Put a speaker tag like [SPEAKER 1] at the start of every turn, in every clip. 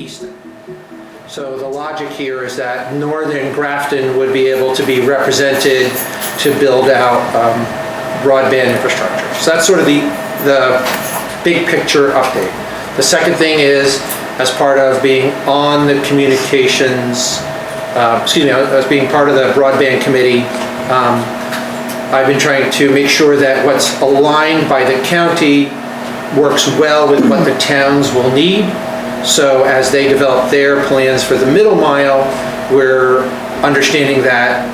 [SPEAKER 1] Easton. So the logic here is that northern Grafton would be able to be represented to build out broadband infrastructure. So that's sort of the big picture update. The second thing is, as part of being on the communications, as being part of the broadband committee, I've been trying to make sure that what's aligned by the county works well with what the towns will need. So as they develop their plans for the middle mile, we're understanding that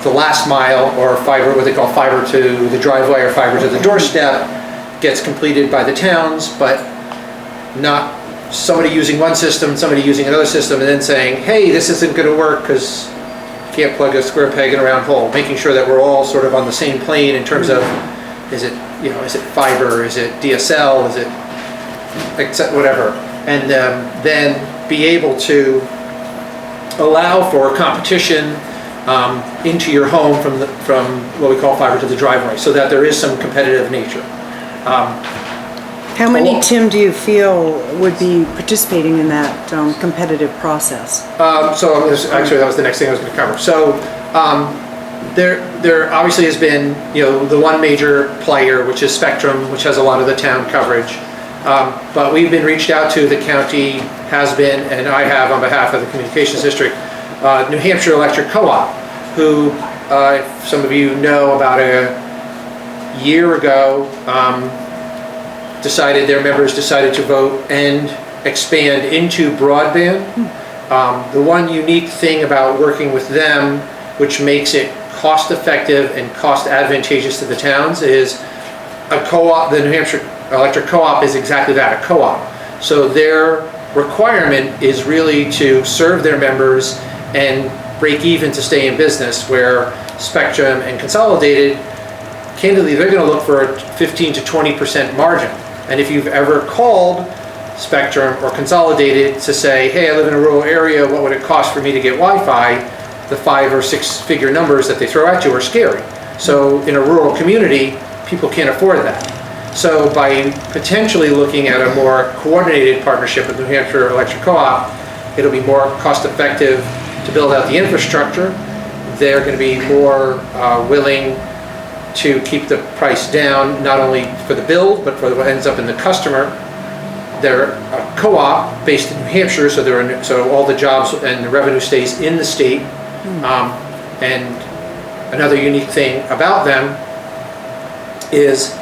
[SPEAKER 1] the last mile, or fiber, what they call fiber to the driveway or fiber to the doorstep, gets completed by the towns, but not somebody using one system, somebody using another system, and then saying, hey, this isn't going to work because you can't plug a square peg in a round hole. Making sure that we're all sort of on the same plane in terms of, is it fiber, is it DSL, is it whatever. And then be able to allow for competition into your home from what we call fiber to the driveway, so that there is some competitive nature.
[SPEAKER 2] How many, Tim, do you feel would be participating in that competitive process?
[SPEAKER 1] Actually, that was the next thing I was going to cover. So there obviously has been, the one major player, which is Spectrum, which has a lot of the town coverage. But we've been reached out to, the county has been, and I have on behalf of the communications district, New Hampshire Electric Co-op, who some of you know, about a year ago, their members decided to vote and expand into broadband. The one unique thing about working with them, which makes it cost effective and cost advantageous to the towns, is a co-op. The New Hampshire Electric Co-op is exactly that, a co-op. So their requirement is really to serve their members and break even to stay in business, where Spectrum and Consolidated, candidly, they're going to look for a 15 to 20% margin. And if you've ever called Spectrum or Consolidated to say, hey, I live in a rural area, what would it cost for me to get Wi-Fi? The 5 or 6 figure numbers that they throw at you are scary. So in a rural community, people can't afford that. So by potentially looking at a more coordinated partnership with New Hampshire Electric Co-op, it'll be more cost effective to build out the infrastructure. They're going to be more willing to keep the price down, not only for the build, but for what ends up in the customer. They're a co-op based in New Hampshire, so all the jobs and the revenue stays in the state. And another unique thing about them is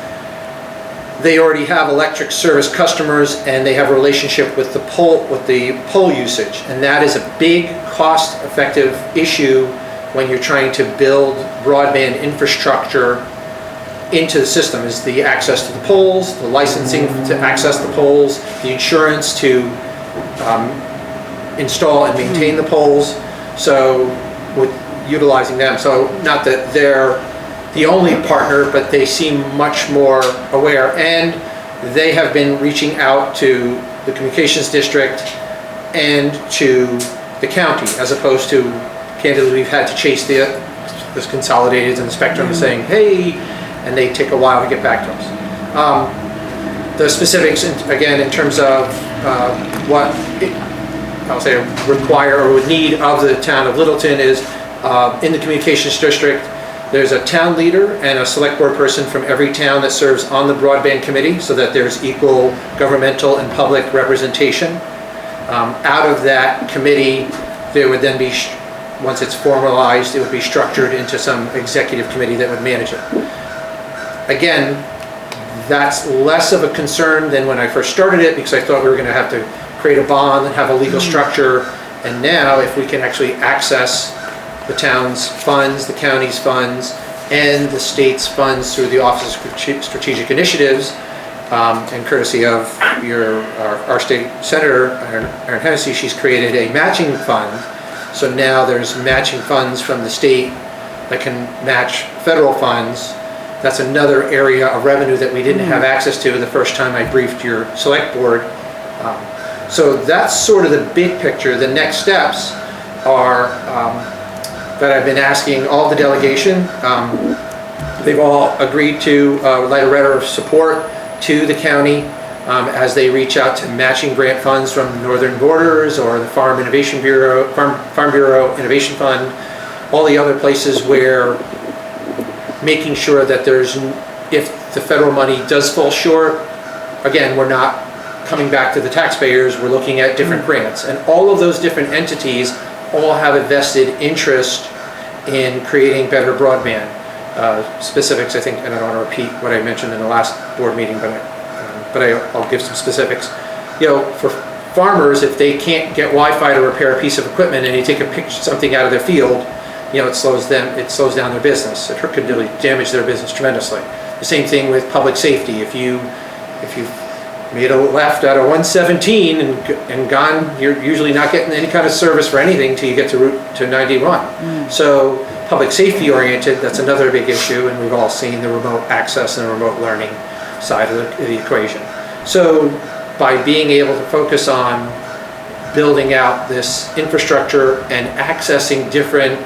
[SPEAKER 1] they already have electric service customers, and they have a relationship with the pole usage, and that is a big cost-effective issue when you're trying to build broadband infrastructure into the system. Is the access to the poles, the licensing to access the poles, the insurance to install and maintain the poles. So with utilizing them, so not that they're the only partner, but they seem much more aware, and they have been reaching out to the communications district and to the county, as opposed to, candidly, we've had to chase the Consolidated and the Spectrum saying, hey, and they take a while to get back to us. The specifics, again, in terms of what I'll say require or would need of the town of Littleton is, in the communications district, there's a town leader and a select board person from every town that serves on the broadband committee, so that there's equal governmental and public representation. Out of that committee, there would then be, once it's formalized, it would be structured into some executive committee that would manage it. Again, that's less of a concern than when I first started it, because I thought we were going to have to create a bond and have a legal structure. And now, if we can actually access the town's funds, the county's funds, and the state's funds through the Office of Strategic Initiatives, and courtesy of our state senator, Erin Hennessy, she's created a matching fund. So now there's matching funds from the state that can match federal funds. That's another area of revenue that we didn't have access to the first time I briefed your select board. So that's sort of the big picture. The next steps are that I've been asking all the delegation. They've all agreed to write a letter of support to the county as they reach out to matching grant funds from Northern Borders or the Farm Bureau Innovation Fund, all the other places where making sure that if the federal money does fall short, again, we're not coming back to the taxpayers, we're looking at different grants. And all of those different entities all have a vested interest in creating better broadband. Specifics, I think, and I don't want to repeat what I mentioned in the last board meeting, but I'll give some specifics. For farmers, if they can't get Wi-Fi to repair a piece of equipment and you take a picture, something out of their field, it slows down their business. It could really damage their business tremendously. The same thing with public safety. If you've made a left out of 117 and gone, you're usually not getting any kind of service for anything till you get to 91. So public safety oriented, that's another big issue, and we've all seen the remote access and the remote learning side of the equation. So by being able to focus on building out this infrastructure and accessing different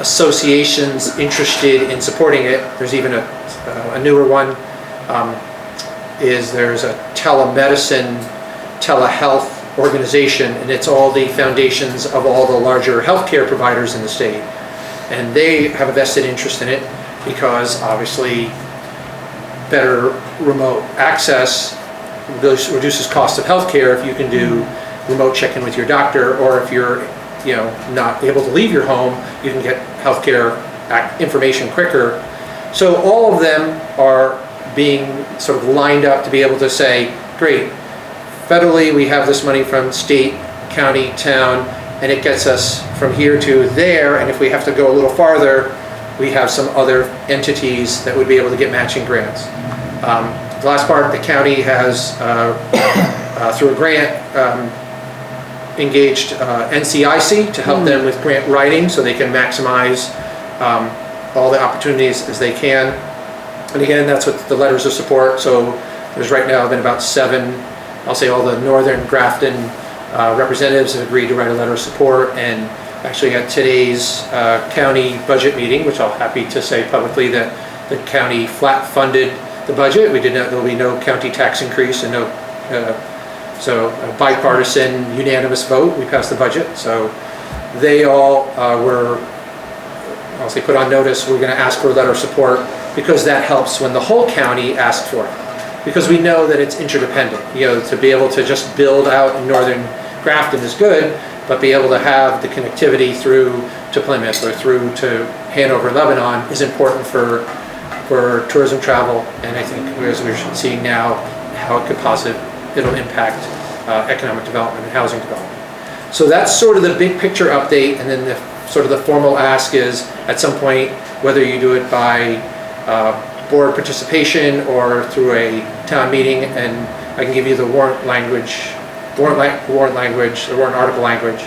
[SPEAKER 1] associations interested in supporting it, there's even a newer one, there's a telemedicine, telehealth organization, and it's all the foundations of all the larger healthcare providers in the state. And they have a vested interest in it because obviously better remote access reduces cost of healthcare if you can do remote check-in with your doctor, or if you're not able to leave your home, you can get healthcare information quicker. So all of them are being sort of lined up to be able to say, great, federally we have this money from state, county, town, and it gets us from here to there, and if we have to go a little farther, we have some other entities that would be able to get matching grants. The last part, the county has, through a grant, engaged NCIC to help them with grant writing so they can maximize all the opportunities as they can. And again, that's what the letters of support. So there's right now been about 7, I'll say all the Northern Grafton representatives have agreed to write a letter of support, and actually at today's county budget meeting, which I'm happy to say publicly that the county flat funded the budget. There'll be no county tax increase and so a bipartisan unanimous vote, we passed the budget. So they all were, I'll say, put on notice, we're going to ask for a letter of support, because that helps when the whole county asks for it. Because we know that it's interdependent. To be able to just build out in Northern Grafton is good, but be able to have the connectivity through to Plymouth or through to Hanover, Lebanon is important for tourism travel, and I think as we're seeing now how it'll impact economic development and housing development. So that's sort of the big picture update, and then the formal ask is at some point, whether you do it by board participation or through a town meeting, and I can give you the warrant article language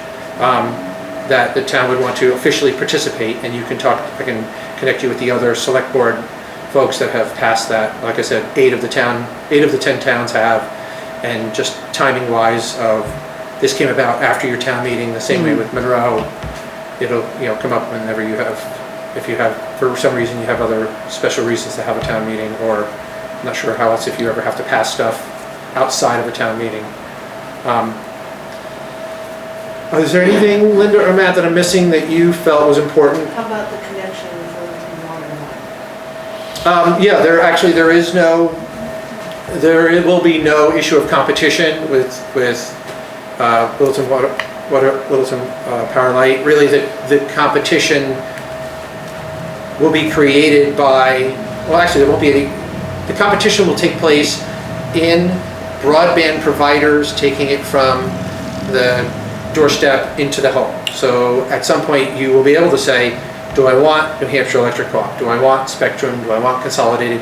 [SPEAKER 1] that the town would want to officially participate, and you can I can connect you with the other select board folks that have passed that. Like I said, 8 of the 10 towns have, and just timing wise this came about after your town meeting, the same way with Monroe. It'll come up whenever you have, if you have, for some reason you have other special reasons to have a town meeting, or I'm not sure how else, if you ever have to pass stuff outside of a town meeting. Is there anything, Linda or Matt, that I'm missing that you felt was important?
[SPEAKER 3] How about the connection with Littleton Water Line?
[SPEAKER 1] Yeah, there will be no issue of competition with Littleton Littleton Power and Light. Really, the competition will be created by, well, actually there won't be any, the competition will take place in broadband providers taking it from the doorstep into the home. So at some point you will be able to say, do I want New Hampshire Electric Co-op? Do I want Spectrum? Do I want Consolidated?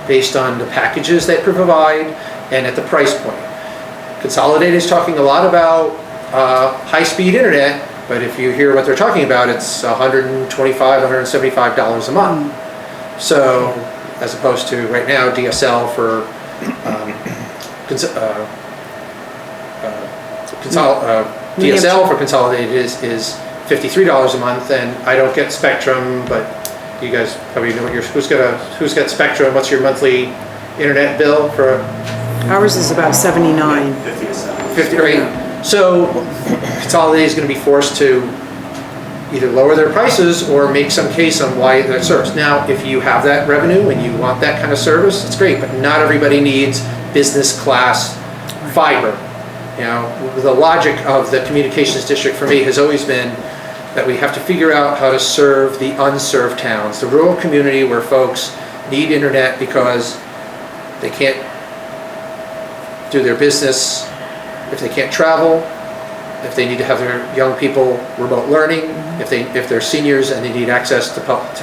[SPEAKER 1] Based on the packages they provide and at the price point. Consolidated is talking a lot about high-speed internet, but if you hear what they're talking about, it's $125, $175 a month. So as opposed to right now DSL for DSL for Consolidated is $53 a month, and I don't get Spectrum, but you guys probably know who's got Spectrum. What's your monthly internet bill for
[SPEAKER 2] Ours is about 79.
[SPEAKER 4] 50 to 70.
[SPEAKER 1] 50, right? So Consolidated is going to be forced to either lower their prices or make some case on why that serves. Now, if you have that revenue and you want that kind of service, it's great, but not everybody needs business class fiber. You know, the logic of the communications district for me has always been that we have to figure out how to serve the unserved towns, the rural community where folks need internet because they can't do their business, if they can't travel, if they need to have their young people remote learning, if they're seniors and they need access to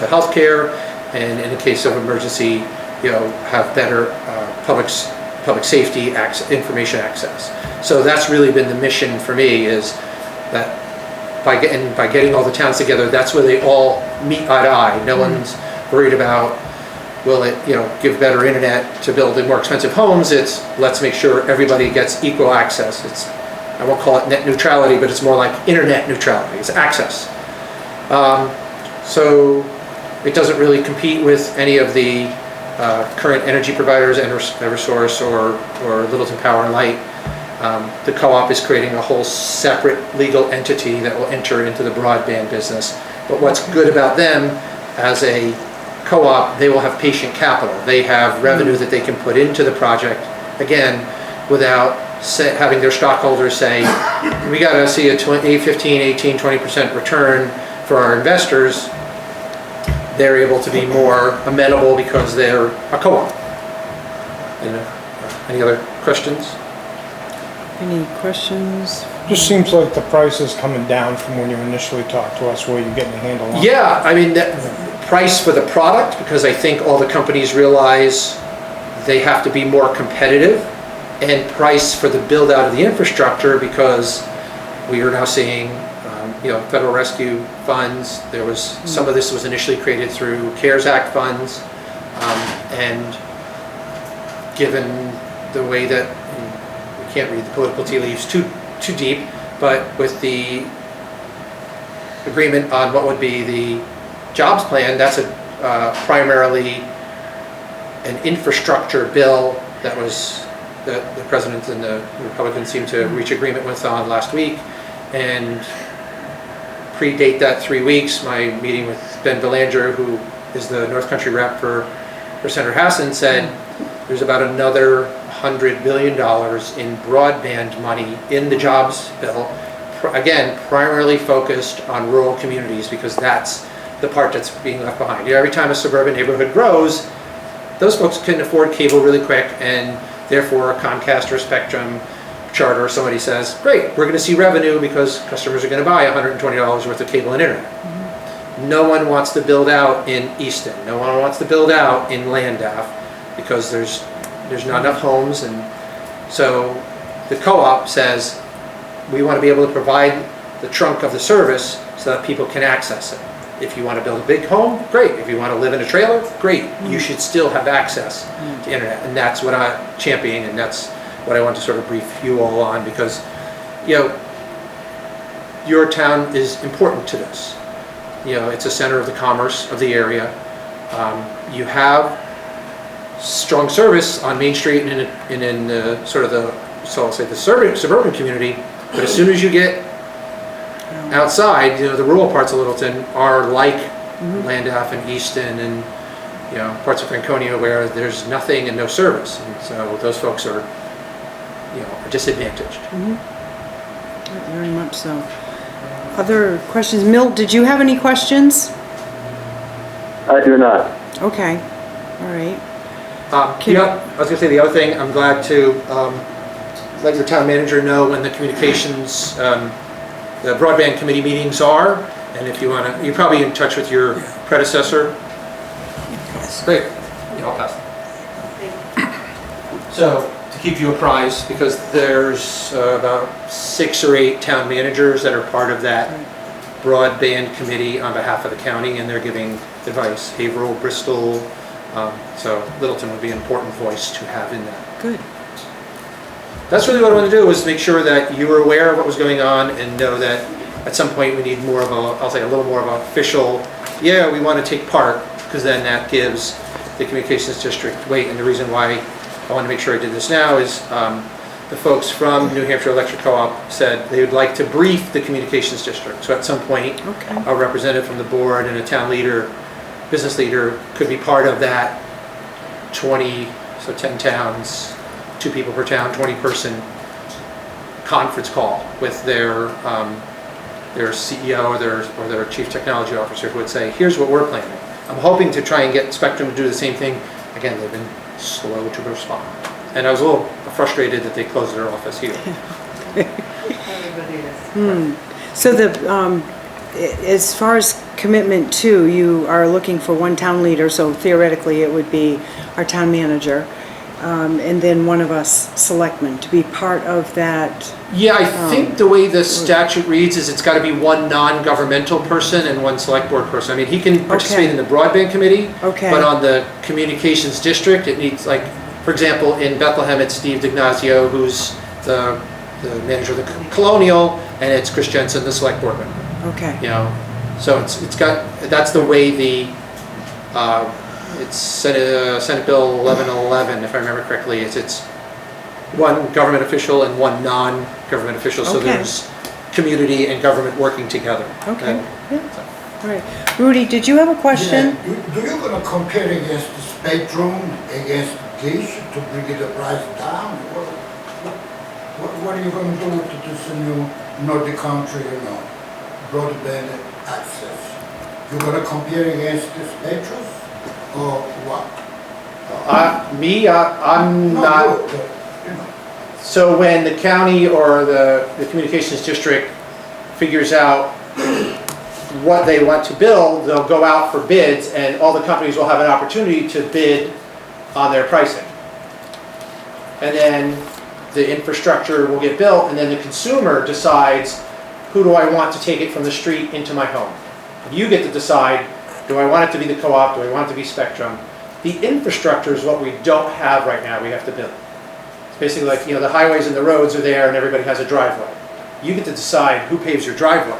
[SPEAKER 1] health care, and in the case of emergency, you know, have better public safety information access. So that's really been the mission for me, is that by getting all the towns together, that's where they all meet eye to eye. No one's worried about, will it, you know, give better internet to build in more expensive homes. It's, let's make sure everybody gets equal access. It's, I won't call it net neutrality, but it's more like internet neutrality. It's access. So it doesn't really compete with any of the current energy providers, Eversource or Littleton Power and Light. The co-op is creating a whole separate legal entity that will enter into the broadband business. But what's good about them as a co-op, they will have patient capital. They have revenue that they can put into the project, again, without having their stockholders say, we got to see a 15, 18, 20% return for our investors. They're able to be more amenable because they're a co-op. You know, any other questions?
[SPEAKER 2] Any questions?
[SPEAKER 5] Just seems like the price is coming down from when you initially talked to us, where you're getting a handle on it.
[SPEAKER 1] Yeah, I mean, that price for the product, because I think all the companies realize they have to be more competitive, and price for the build out of the infrastructure, because we are now seeing you know, federal rescue funds. There was some of this was initially created through CARES Act funds, and given the way that, we can't read the political tea leaves too deep, but with the agreement on what would be the jobs plan, that's primarily an infrastructure bill that was the president and the Republicans seemed to reach agreement with on last week. And predate that 3 weeks, my meeting with Ben Belanger, who is the North Country rep for Senator Hassan, said there's about another $100 billion in broadband money in the jobs bill, again, primarily focused on rural communities, because that's the part that's being left behind. You know, every time a suburban neighborhood grows, those folks can afford cable really quick, and therefore a Comcast or Spectrum, Charter, or somebody says, great, we're going to see revenue because customers are going to buy $120 worth of cable and internet. No one wants to build out in Easton. No one wants to build out in Landaff because there's not enough homes. And so the co-op says, we want to be able to provide the trunk of the service so that people can access it. If you want to build a big home, great. If you want to live in a trailer, great. You should still have access to internet. And that's what I'm championing, and that's what I want to sort of brief you all on, because, you know, your town is important to this. You know, it's a center of the commerce of the area. You have strong service on Main Street and in the sort of the, so I'll say the suburban community, but as soon as you get outside, you know, the rural parts of Littleton are like Landaff and Easton and, you know, parts of Franconia where there's nothing and no service. And so those folks are, you know, are disadvantaged.
[SPEAKER 2] Very much so. Other questions? Milt, did you have any questions?
[SPEAKER 6] I do not.
[SPEAKER 2] Okay, all right.
[SPEAKER 1] I was going to say the other thing, I'm glad to let your town manager know when the communications, the broadband committee meetings are, and if you want to, you're probably in touch with your predecessor. Great. Yeah, I'll pass it. So, to keep you apprised, because there's about 6 or 8 town managers that are part of that broadband committee on behalf of the county, and they're giving advice. Haverhill, Bristol, so Littleton would be an important voice to have in that.
[SPEAKER 2] Good.
[SPEAKER 1] That's really what I want to do, is make sure that you were aware of what was going on and know that at some point we need more of a, I'll say a little more of an official, yeah, we want to take part, because then that gives the communications district weight. And the reason why I want to make sure I did this now, is the folks from New Hampshire Electric Co-op said they would like to brief the communications district. So at some point,
[SPEAKER 2] Okay.
[SPEAKER 1] a representative from the board and a town leader, business leader, could be part of that 20, so 10 towns, 2 people per town, 20-person conference call with their CEO or their chief technology officer, who would say, here's what we're planning. I'm hoping to try and get Spectrum to do the same thing. Again, they've been slow to respond. And I was a little frustrated that they closed their office here.
[SPEAKER 3] Everybody is.
[SPEAKER 2] So as far as commitment to, you are looking for one town leader, so theoretically it would be our town manager, and then one of us selectmen to be part of that.
[SPEAKER 1] Yeah, I think the way the statute reads is it's got to be one non-governmental person and one select board person. I mean, he can participate in the broadband committee,
[SPEAKER 2] Okay.
[SPEAKER 1] but on the communications district, it needs, like, for example, in Bethlehem, it's Steve D'Ignazio, who's the manager of the Colonial, and it's Chris Jensen, the select board member.
[SPEAKER 2] Okay,
[SPEAKER 1] You know, so it's got, that's the way it's Senate Bill 1111, if I remember correctly. It's one government official and one non-government official, so
[SPEAKER 2] Okay.
[SPEAKER 1] there's community and government working together.
[SPEAKER 2] okay,
[SPEAKER 1] And-
[SPEAKER 2] yeah, all right. Rudy, did you have a question?
[SPEAKER 4] Yeah, do you gonna compare against the Spectrum, against Dish to bring the price down? What are you gonna do with this new Nordic country, broadband access? You gonna compare against the Spectrum or what?
[SPEAKER 1] I'm
[SPEAKER 4] No,
[SPEAKER 1] not.
[SPEAKER 4] you,
[SPEAKER 1] So when the county or the communications district figures out what they want to build, they'll go out for bids, and all the companies will have an opportunity to bid on their pricing. And then the infrastructure will get built, and then the consumer decides, who do I want to take it from the street into my home? You get to decide, do I want it to be the co-op, do I want it to be Spectrum? The infrastructure is what we don't have right now, we have to build. It's basically like, the highways and the roads are there and everybody has a driveway. You get to decide who paves your driveway.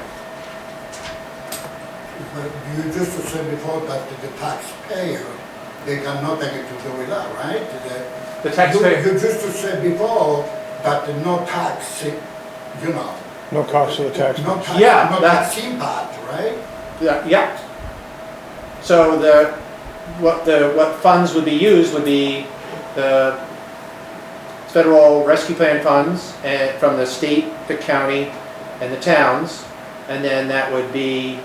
[SPEAKER 4] but you just said before that the taxpayer, they got nothing to do with that, right?
[SPEAKER 1] The taxpayer,
[SPEAKER 4] You just said before that no tax,
[SPEAKER 5] No cost to the taxpayer.
[SPEAKER 4] no tax,
[SPEAKER 1] Yeah,
[SPEAKER 4] no
[SPEAKER 1] that-
[SPEAKER 4] tax impact, right?
[SPEAKER 1] yeah. So what funds would be used would be the federal rescue plan funds and from the state, the county, and the towns. And then that would be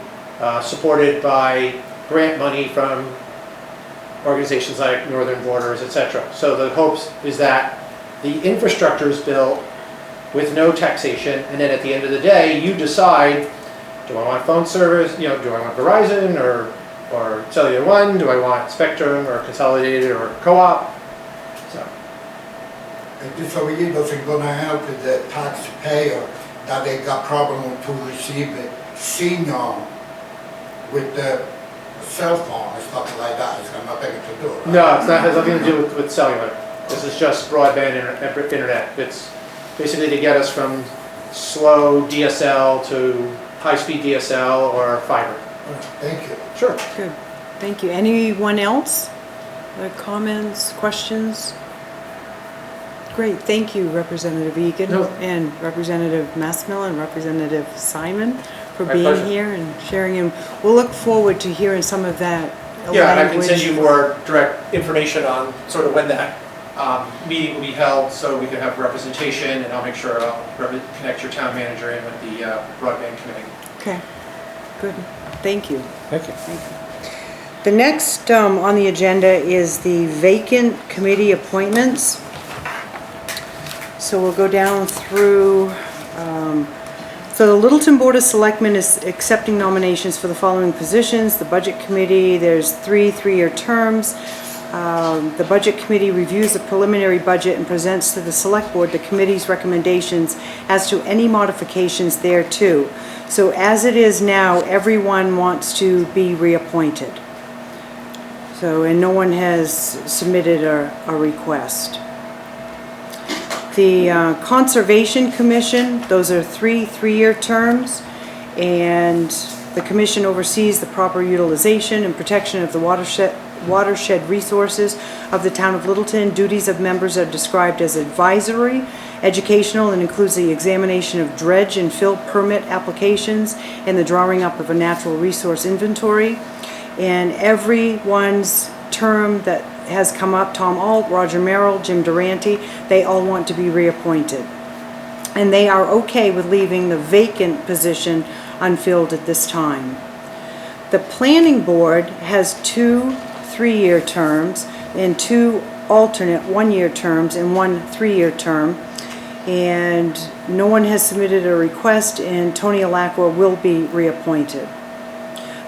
[SPEAKER 1] supported by grant money from organizations like Northern Borders, etc. So the hopes is that the infrastructure is built with no taxation, and then at the end of the day, you decide, do I want phone service, do I want Verizon or Cellular One, do I want Spectrum or Consolidated or Co-op? So,
[SPEAKER 4] And this over here doesn't gonna help the taxpayer that they got problem to receive a signal with the cell phone and stuff like that. It's got nothing to do, right?
[SPEAKER 1] no, it has nothing to do with cellular. This is just broadband internet. It's basically to get us from slow DSL to high-speed DSL or fiber.
[SPEAKER 4] Thank you.
[SPEAKER 1] Sure.
[SPEAKER 2] Good, thank you. Anyone else? Other comments, questions? Great, thank you, Representative Egan
[SPEAKER 1] No.
[SPEAKER 2] and Representative Massmill and Representative Simon for
[SPEAKER 1] My
[SPEAKER 2] being
[SPEAKER 1] pleasure.
[SPEAKER 2] here and sharing. And we'll look forward to hearing some of that
[SPEAKER 1] Yeah, and I can send
[SPEAKER 2] language.
[SPEAKER 1] you more direct information on sort of when that meeting will be held, so we can have representation, and I'll make sure I'll connect your town manager in with the broadband committee.
[SPEAKER 2] Okay, good, thank you.
[SPEAKER 5] Thank you.
[SPEAKER 2] The next on the agenda is the vacant committee appointments. So we'll go down through, so the Littleton Board of Selectmen is accepting nominations for the following positions. The Budget Committee, there's 3 3-year terms. The Budget Committee reviews the preliminary budget and presents to the Select Board the committee's recommendations as to any modifications thereto. So as it is now, everyone wants to be reappointed. So, and no one has submitted a request. The Conservation Commission, those are 3 3-year terms, and the commission oversees the proper utilization and protection of the watershed resources of the town of Littleton. Duties of members are described as advisory, educational, and includes the examination of dredge and fill permit applications and the drawing up of a natural resource inventory. And everyone's term that has come up, Tom Alt, Roger Merrill, Jim Durante, they all want to be reappointed. And they are okay with leaving the vacant position unfilled at this time. The planning board has 2 3-year terms and 2 alternate 1-year terms and 1 3-year term. And no one has submitted a request, and Tony Alacqua will be reappointed.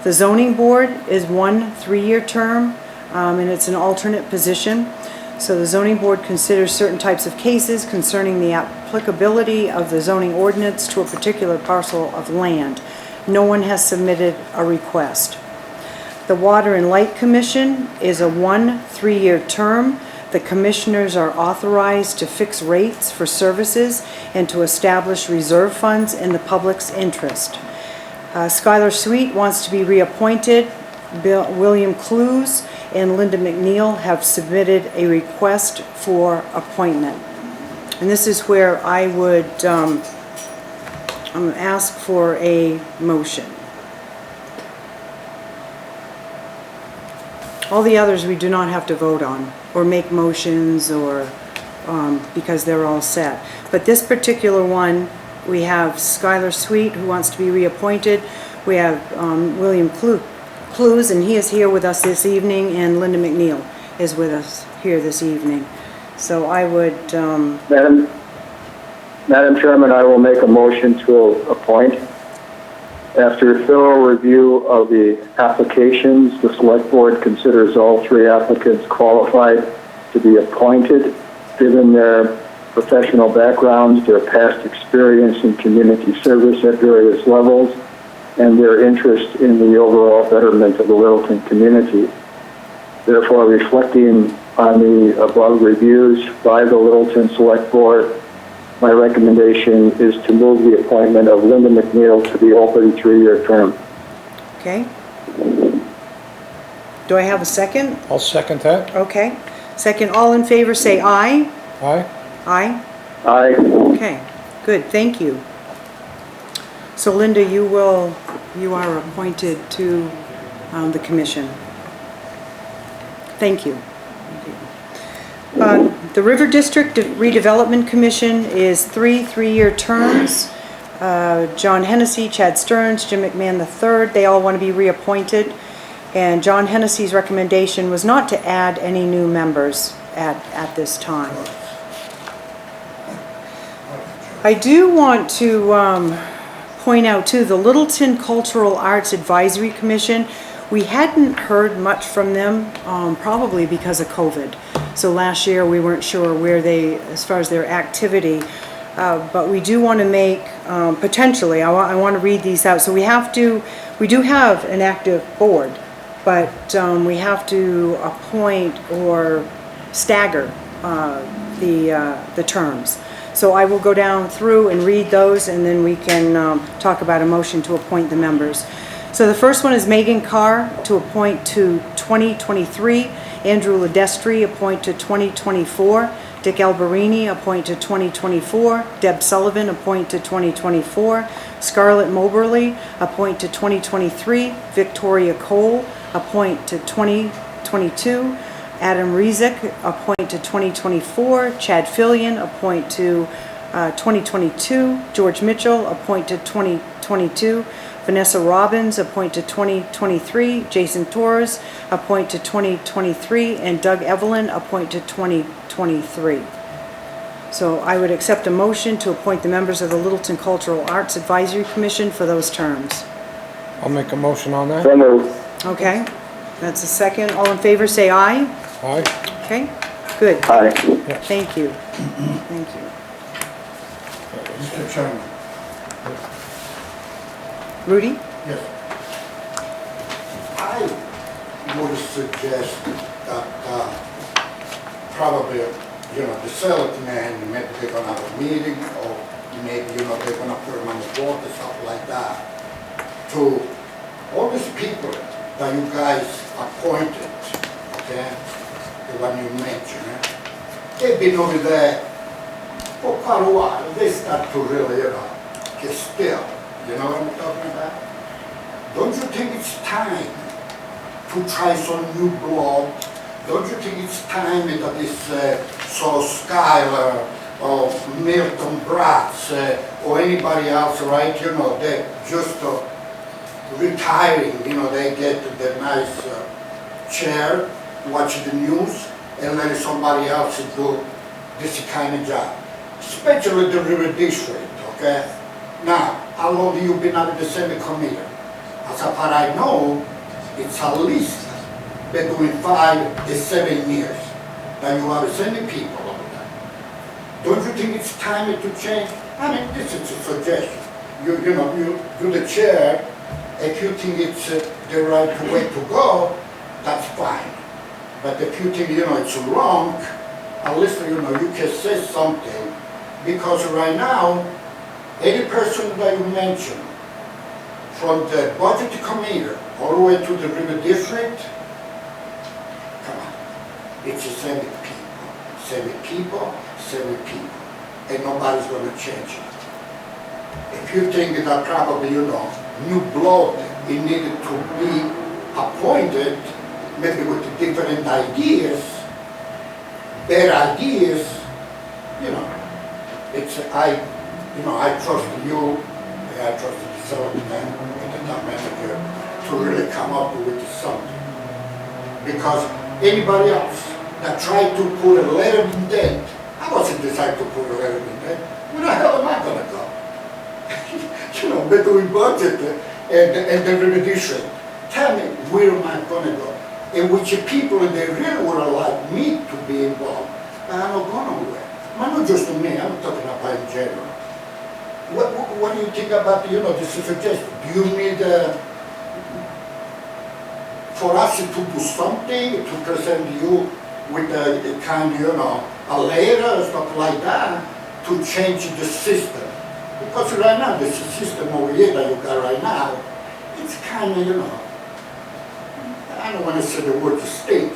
[SPEAKER 2] The zoning board is 1 3-year term, and it's an alternate position. So the zoning board considers certain types of cases concerning the applicability of the zoning ordinance to a particular parcel of land. No one has submitted a request. The Water and Light Commission is a 1 3-year term. The commissioners are authorized to fix rates for services and to establish reserve funds in the public's interest. Skylar Sweet wants to be reappointed. William Clues and Linda McNeil have submitted a request for appointment. And this is where I would ask for a motion. All the others we do not have to vote on or make motions or because they're all set. But this particular one, we have Skylar Sweet who wants to be reappointed. We have William Clues, and he is here with us this evening, and Linda McNeil is with us here this evening. So I would...
[SPEAKER 6] Madam Chairman, I will make a motion to appoint. After a thorough review of the applications, the Select Board considers all 3 applicants qualified to be appointed, given their professional backgrounds, their past experience in community service at various levels, and their interest in the overall betterment of the Littleton community. Therefore, reflecting on the above reviews by the Littleton Select Board, my recommendation is to move the appointment of Linda McNeil to the open 3-year term.
[SPEAKER 2] Okay. Do I have a second?
[SPEAKER 5] I'll second that.
[SPEAKER 2] Okay. Second, all in favor say aye.
[SPEAKER 5] Aye.
[SPEAKER 2] Aye.
[SPEAKER 6] Aye.
[SPEAKER 2] Okay, good, thank you. So Linda, you are appointed to the commission. Thank you. The River District Redevelopment Commission is 3 3-year terms. John Hennessy, Chad Stearns, Jim McMahon III, they all want to be reappointed. And John Hennessy's recommendation was not to add any new members at this time. I do want to point out too, the Littleton Cultural Arts Advisory Commission, we hadn't heard much from them, probably because of COVID. So last year we weren't sure where they, as far as their activity, but we do want to make, potentially, I want to read these out. So we do have an active board, but we have to appoint or stagger the terms. So I will go down through and read those, and then we can talk about a motion to appoint the members. So the first one is Megan Carr to appoint to 2023, Andrew Ledestri appoint to 2024, Dick Alberini appoint to 2024, Deb Sullivan appoint to 2024, Scarlett Moberly appoint to 2023, Victoria Cole appoint to 2022, Adam Rezick appoint to 2024, Chad Fillion appoint to 2022, George Mitchell appoint to 2022, Vanessa Robbins appoint to 2023, Jason Torres appoint to 2023, and Doug Evelyn appoint to 2023. So I would accept a motion to appoint the members of the Littleton Cultural Arts Advisory Commission for those terms.
[SPEAKER 5] I'll make a motion on that.
[SPEAKER 6] So moved.
[SPEAKER 2] Okay, that's a second. All in favor say aye.
[SPEAKER 5] Aye.
[SPEAKER 2] Okay, good.
[SPEAKER 6] Aye.
[SPEAKER 2] Thank you. Thank you.
[SPEAKER 4] Mr. Chairman.
[SPEAKER 2] Rudy?
[SPEAKER 4] Yes. I would suggest that probably, the selectmen, maybe they're gonna have a meeting, or maybe, they're gonna put them on the board or something like that, to all these people that you guys appointed okay? The one you mentioned, they've been over there for quite a while. They start to really, get still. You know what I'm talking about? Don't you think it's time to try some new blood? Don't you think it's time that this so Skylar or Milton Bratz or anybody else, right? They're just retiring. They get the nice chair, watch the news, and let somebody else do this kind of job. Especially the river district, okay? Now, how long have you been out of the Senate committee? As far as I know, it's at least between 5 to 7 years that you are sending people over there. Don't you think it's time to change? I mean, this is a suggestion. You're the chair. If you think it's the right way to go, that's fine. But if you think it's wrong, at least you can say something. Because right now, any person that you mention, from the budget committee all the way to the river district, come on, it's the same people, and nobody's going to change it. If you think that probably, new blood, it needed to be appointed, maybe with different ideas, better ideas, I trust you, I trust the selectman and the town manager to really come up with something. Because anybody else that tried to put a letter of intent, I wasn't decided to put a letter of intent. Where the hell am I gonna go? Between budget and the river district. Tell me, where am I gonna go? And which people they really would like me to be involved, but I'm not going nowhere. Not just to me, I'm talking about in general. What do you think about, this suggestion? Do you need for us to do something, to present you with a kind, a letter or stuff like that, to change the system? Because right now, the system over here that you got right now, it's kind of, I don't want to say the word stink,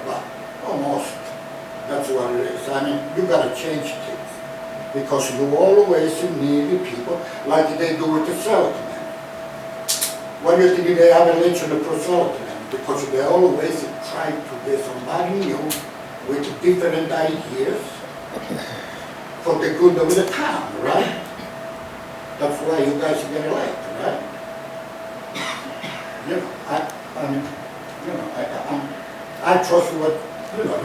[SPEAKER 4] but almost. That's what it is. I mean, you got to change things. Because you always need people like they do with the selectmen. What do you think they have election for selectmen? Because they always try to get somebody new with different ideas for the good of the town, right? That's why you guys get elected, right? I trust what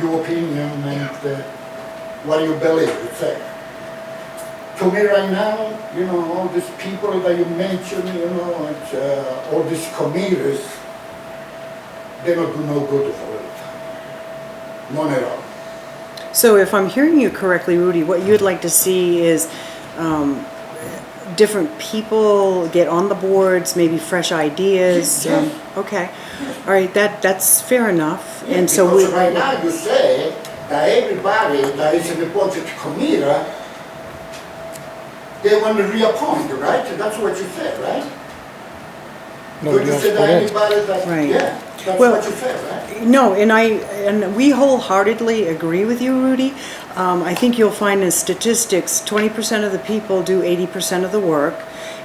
[SPEAKER 4] your opinion and what you believe, say. To me right now, all these people that you mentioned, it's, all these committees, they don't do no good for it. None at all.
[SPEAKER 2] So if I'm hearing you correctly, Rudy, what you'd like to see is different people get on the boards, maybe fresh ideas.
[SPEAKER 4] Yes.
[SPEAKER 2] Okay, all right, that's fair enough.
[SPEAKER 4] Yeah,
[SPEAKER 2] and so
[SPEAKER 4] because right now you say that everybody that is in the budget committee, they want to reappoint, right? That's what you said, right? Could you say that anybody that,
[SPEAKER 2] right.
[SPEAKER 4] Yeah, that's what you said, right?
[SPEAKER 2] No, and we wholeheartedly agree with you, Rudy. I think you'll find in statistics, 20% of the people do 80% of the work,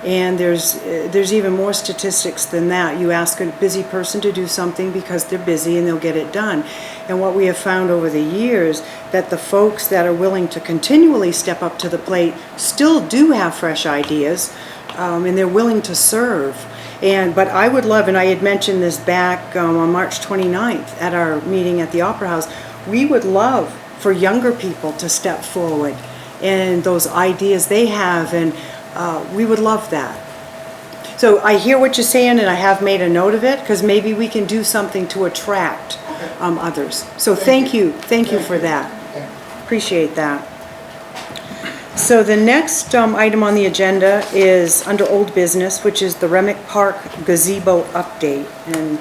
[SPEAKER 2] and there's even more statistics than that. You ask a busy person to do something because they're busy and they'll get it done. And what we have found over the years, that the folks that are willing to continually step up to the plate still do have fresh ideas, and they're willing to serve. But I would love, and I had mentioned this back on March 29th at our meeting at the Opera House, we would love for younger people to step forward and those ideas they have, and we would love that. So I hear what you're saying, and I have made a note of it, because maybe we can do something to attract others. So thank you for that. Appreciate that. So the next item on the agenda is under old business, which is the Remick Park gazebo update. And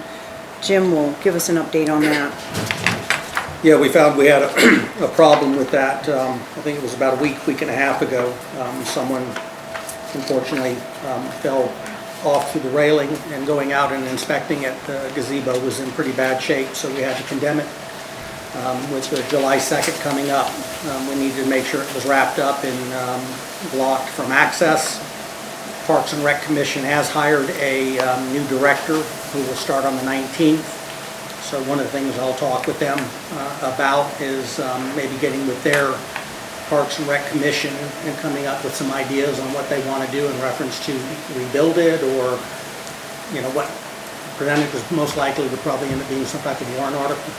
[SPEAKER 2] Jim will give us an update on that.
[SPEAKER 1] Yeah, we found we had a problem with that. I think it was about a week and a half ago. Someone unfortunately fell off through the railing, and going out and inspecting it, the gazebo was in pretty bad shape, so we had to condemn it.
[SPEAKER 7] with the July 2nd coming up. We needed to make sure it was wrapped up and blocked from access. Parks and Rec Commission has hired a new director who will start on the 19th. So one of the things I'll talk with them about is maybe getting with their Parks and Rec Commission and coming up with some ideas on what they want to do in reference to rebuild it, or, you know, what presented was most likely would probably end up being some type of warrant article,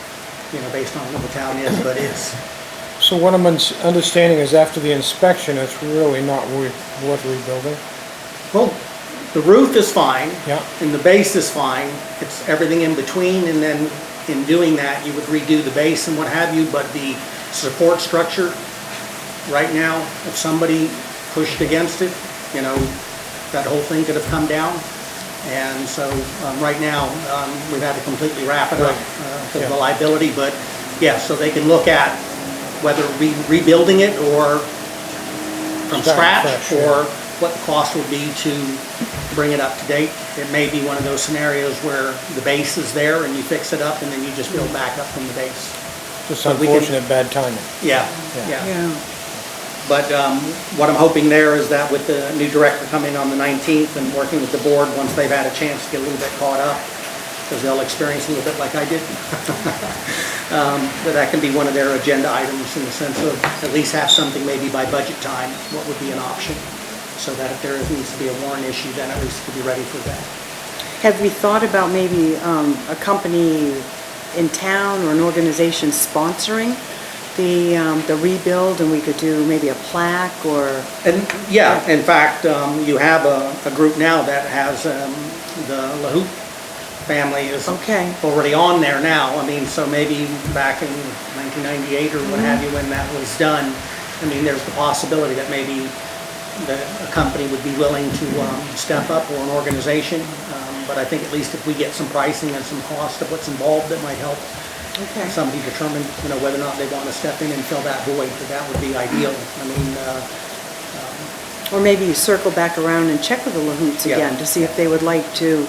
[SPEAKER 7] you know, based on what the town is, but it's,
[SPEAKER 5] So what I'm understanding is after the inspection, it's really not worth rebuilding?
[SPEAKER 7] well, the roof is fine.
[SPEAKER 5] Yeah.
[SPEAKER 7] And the base is fine. It's everything in between, and then in doing that, you would redo the base and what have you, but the support structure, right now, if somebody pushed against it, you know, that whole thing could have come down. And so, right now, we've had to completely wrap it up because of the liability, but yeah, so they can look at whether rebuilding it or from
[SPEAKER 5] Start
[SPEAKER 7] scratch,
[SPEAKER 5] fresh, yeah.
[SPEAKER 7] or what the cost would be to bring it up to date. It may be one of those scenarios where the base is there and you fix it up and then you just build back up from the base.
[SPEAKER 5] Just
[SPEAKER 7] But we can-
[SPEAKER 5] unfortunate bad timing.
[SPEAKER 7] Yeah,
[SPEAKER 5] Yeah.
[SPEAKER 7] yeah.
[SPEAKER 2] Yeah.
[SPEAKER 7] But what I'm hoping there is that with the new director coming on the 19th and working with the board, once they've had a chance to get a little bit caught up, because they'll experience a little bit like I did, that can be one of their agenda items in the sense of at least have something maybe by budget time, what would be an option, so that if there needs to be a warrant issue, then at least to be ready for that.
[SPEAKER 2] Have we thought about maybe a company in town or an organization sponsoring the rebuild, and we could do maybe a plaque or?
[SPEAKER 7] And yeah, in fact, you have a group now that has the LaHoop family is
[SPEAKER 2] Okay.
[SPEAKER 7] already on there now. I mean, so maybe back in 1998 or what have you, when that was done, I mean, there's the possibility that maybe a company would be willing to step up, or an organization. But I think at least if we get some pricing and some cost of what's involved, that might help
[SPEAKER 2] Okay.
[SPEAKER 7] somebody determine, you know, whether or not they want to step in and fill that void, that would be ideal. I mean,
[SPEAKER 2] Or maybe you circle back around and check with the LaHoots
[SPEAKER 7] Yeah.
[SPEAKER 2] again to see if they would like to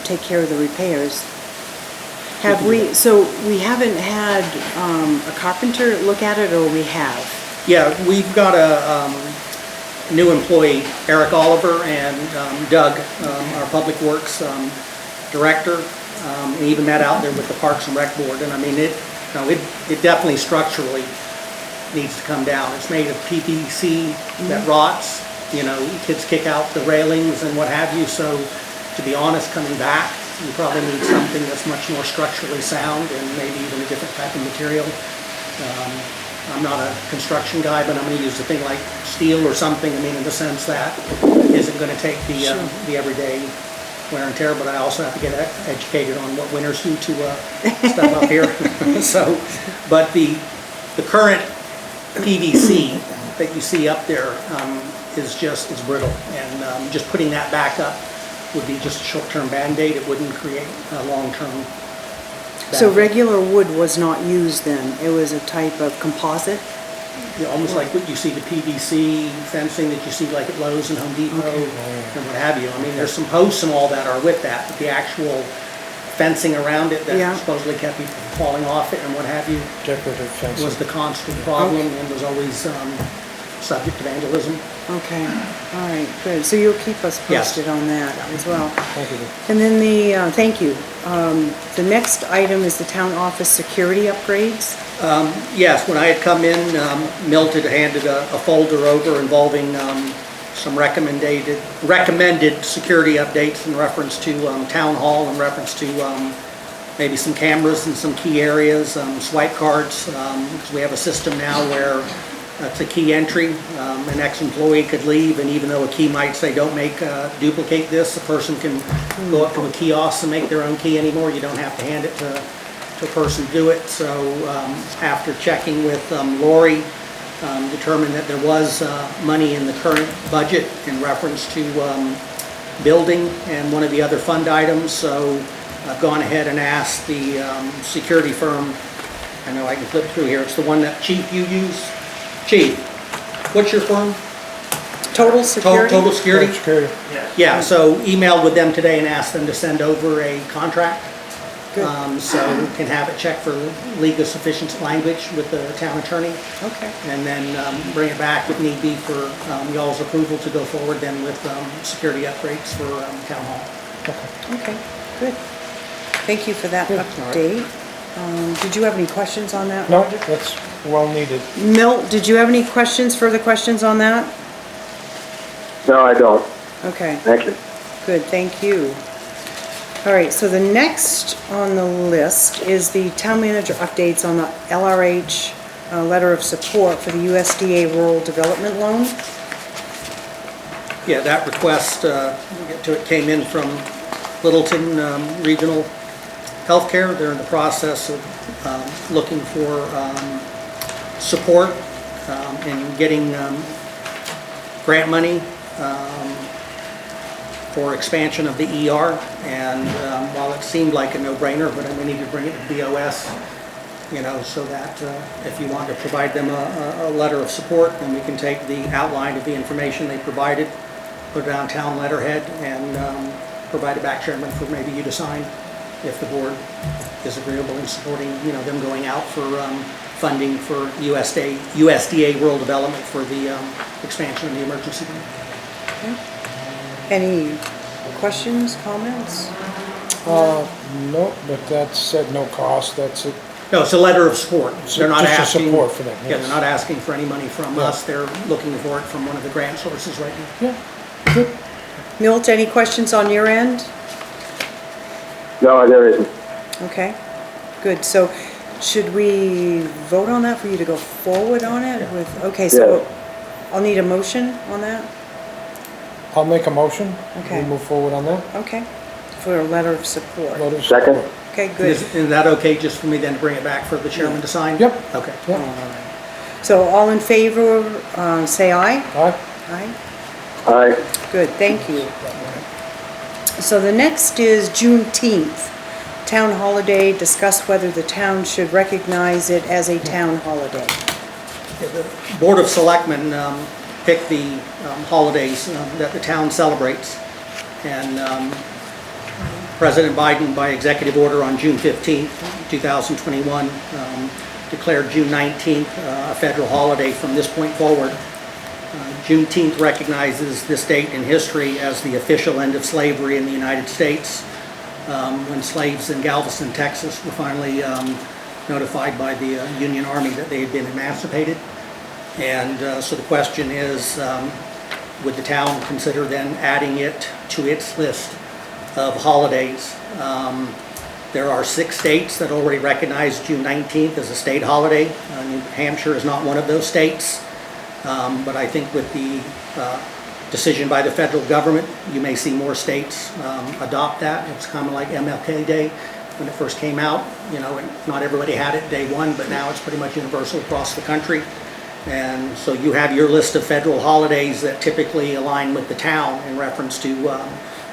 [SPEAKER 2] take care of the repairs. Have we, so we haven't had a carpenter look at it, or we have?
[SPEAKER 7] yeah, we've got a new employee, Eric Oliver, and Doug, our Public Works Director, and even met out there with the Parks and Rec Board. And I mean, it definitely structurally needs to come down. It's made of PVC that rots, you know, kids kick out the railings and what have you. So to be honest, coming back, you probably need something that's much more structurally sound and maybe even a different type of material. I'm not a construction guy, but I'm going to use a thing like steel or something. I mean, in the sense that isn't going to take the everyday wear and tear, but I also have to get educated on what winters do to stuff up here. So, but the current PVC that you see up there is brittle, and just putting that back up would be just a short-term Band-Aid. It wouldn't create a long-term
[SPEAKER 2] So
[SPEAKER 7] benefit.
[SPEAKER 2] regular wood was not used then? It was a type of composite?
[SPEAKER 7] You know, almost like what you see, the PVC fencing that you see like at Lowe's and Home Depot and what have you. I mean, there's some posts and all that are with that, but the actual fencing around it
[SPEAKER 2] Yeah.
[SPEAKER 7] that supposedly kept people from falling off it and what have you
[SPEAKER 5] Decorative fencing.
[SPEAKER 7] was the constant problem, and was always subject to vandalism.
[SPEAKER 2] Okay, all right, good. So you'll keep us
[SPEAKER 7] Yes.
[SPEAKER 2] posted on that as well.
[SPEAKER 5] Thank you.
[SPEAKER 2] And then thank you. The next item is the town office security upgrades.
[SPEAKER 7] Yes, when I had come in, Milt had handed a folder over involving some recommended security updates in reference to town hall, in reference to maybe some cameras in some key areas, swipe cards, because we have a system now where it's a key entry. An ex-employee could leave, and even though a key might say, don't duplicate this, a person can go up to a kiosk and make their own key anymore. You don't have to hand it to a person to do it. So after checking with Lori, determined that there was money in the current budget in reference to building and one of the other fund items. So I've gone ahead and asked the security firm, I know I can flip through here, it's the one that Chief you use. Chief, what's your firm?
[SPEAKER 2] Total security?
[SPEAKER 7] Total Security?
[SPEAKER 5] Security.
[SPEAKER 7] Yeah, so emailed with them today and asked them to send over a contract
[SPEAKER 2] Good.
[SPEAKER 7] So we can have it checked for legal sufficient language with the town attorney,
[SPEAKER 2] Okay,
[SPEAKER 7] and then bring it back if need be for y'all's approval to go forward then with security upgrades for town hall.
[SPEAKER 2] okay, good. Thank you for that
[SPEAKER 5] Good.
[SPEAKER 2] update. Did you have any questions on that?
[SPEAKER 5] No, that's well needed.
[SPEAKER 2] Milt, did you have any questions, further questions on that?
[SPEAKER 6] No, I don't.
[SPEAKER 2] Okay.
[SPEAKER 6] Thank you.
[SPEAKER 2] Good, thank you. All right, so the next on the list is the town manager updates on the LRH letter of support for the USDA Rural Development Loan.
[SPEAKER 7] Yeah, that request, we'll get to it, came in from Littleton Regional Healthcare. They're in the process of looking for support in getting grant money for expansion of the ER, and while it seemed like a no-brainer, but we need to bring it to BOS, you know, so that if you want to provide them a letter of support, then we can take the outline of the information they provided, put it on town letterhead, and provide it back, Chairman, for maybe you to sign if the board is agreeable in supporting, you know, them going out for funding for USDA rural development for the expansion of the emergency room.
[SPEAKER 2] Any questions, comments?
[SPEAKER 5] No, but that said no cost, that's it.
[SPEAKER 7] No, it's a letter of support. They're not
[SPEAKER 5] Just a
[SPEAKER 7] asking.
[SPEAKER 5] support for them,
[SPEAKER 7] Yeah,
[SPEAKER 5] yes.
[SPEAKER 7] they're not asking for any money from
[SPEAKER 5] Yeah.
[SPEAKER 7] us. They're looking for it from one of the grant sources right now.
[SPEAKER 5] Yeah, good.
[SPEAKER 2] Milt, any questions on your end?
[SPEAKER 6] No, there isn't.
[SPEAKER 2] Okay, good. So should we vote on that for you to go forward on it with, okay, so I'll need a motion on that?
[SPEAKER 5] I'll make a motion.
[SPEAKER 2] Okay.
[SPEAKER 5] We move forward on that.
[SPEAKER 2] Okay, for a letter of support.
[SPEAKER 5] Letter of
[SPEAKER 6] Second.
[SPEAKER 5] support.
[SPEAKER 2] Okay, good.
[SPEAKER 7] Is that okay just for me then to bring it back for the chairman to sign?
[SPEAKER 5] Yep.
[SPEAKER 7] Okay.
[SPEAKER 5] Yeah.
[SPEAKER 2] So all in favor, say aye.
[SPEAKER 5] Aye.
[SPEAKER 2] Aye.
[SPEAKER 6] Aye.
[SPEAKER 2] Good, thank you. So the next is Juneteenth, town holiday. Discuss whether the town should recognize it as a town holiday.
[SPEAKER 7] Yeah, the Board of Selectmen picked the holidays that the town celebrates. And President Biden, by executive order on June 15th, 2021, declared June 19th a federal holiday from this point forward. Juneteenth recognizes this date in history as the official end of slavery in the United States, when slaves in Galveston, Texas were finally notified by the Union Army that they had been emancipated. And so the question is, would the town consider then adding it to its list of holidays? There are 6 states that already recognize June 19th as a state holiday. New Hampshire is not one of those states. But I think with the decision by the federal government, you may see more states adopt that. It's kind of like MLK Day when it first came out. You know, and not everybody had it day one, but now it's pretty much universal across the country. And so you have your list of federal holidays that typically align with the town in reference to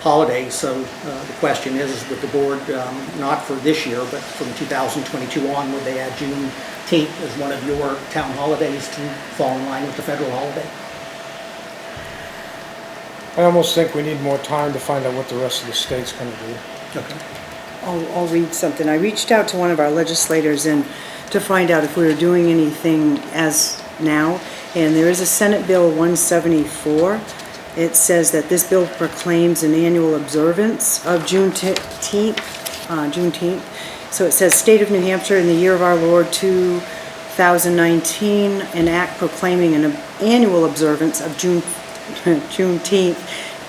[SPEAKER 7] holidays. So the question is with the board, not for this year, but from 2022 on, would they add Juneteenth as one of your town holidays to fall in line with the federal holiday?
[SPEAKER 5] I almost think we need more time to find out what the rest of the state's gonna do.
[SPEAKER 7] Okay.
[SPEAKER 2] I'll read something. I reached out to one of our legislators and to find out if we were doing anything as now, and there is a Senate Bill 174. It says that this bill proclaims an annual observance of Juneteenth. So it says, State of New Hampshire, in the year of our Lord 2019, an act proclaiming an annual observance of Juneteenth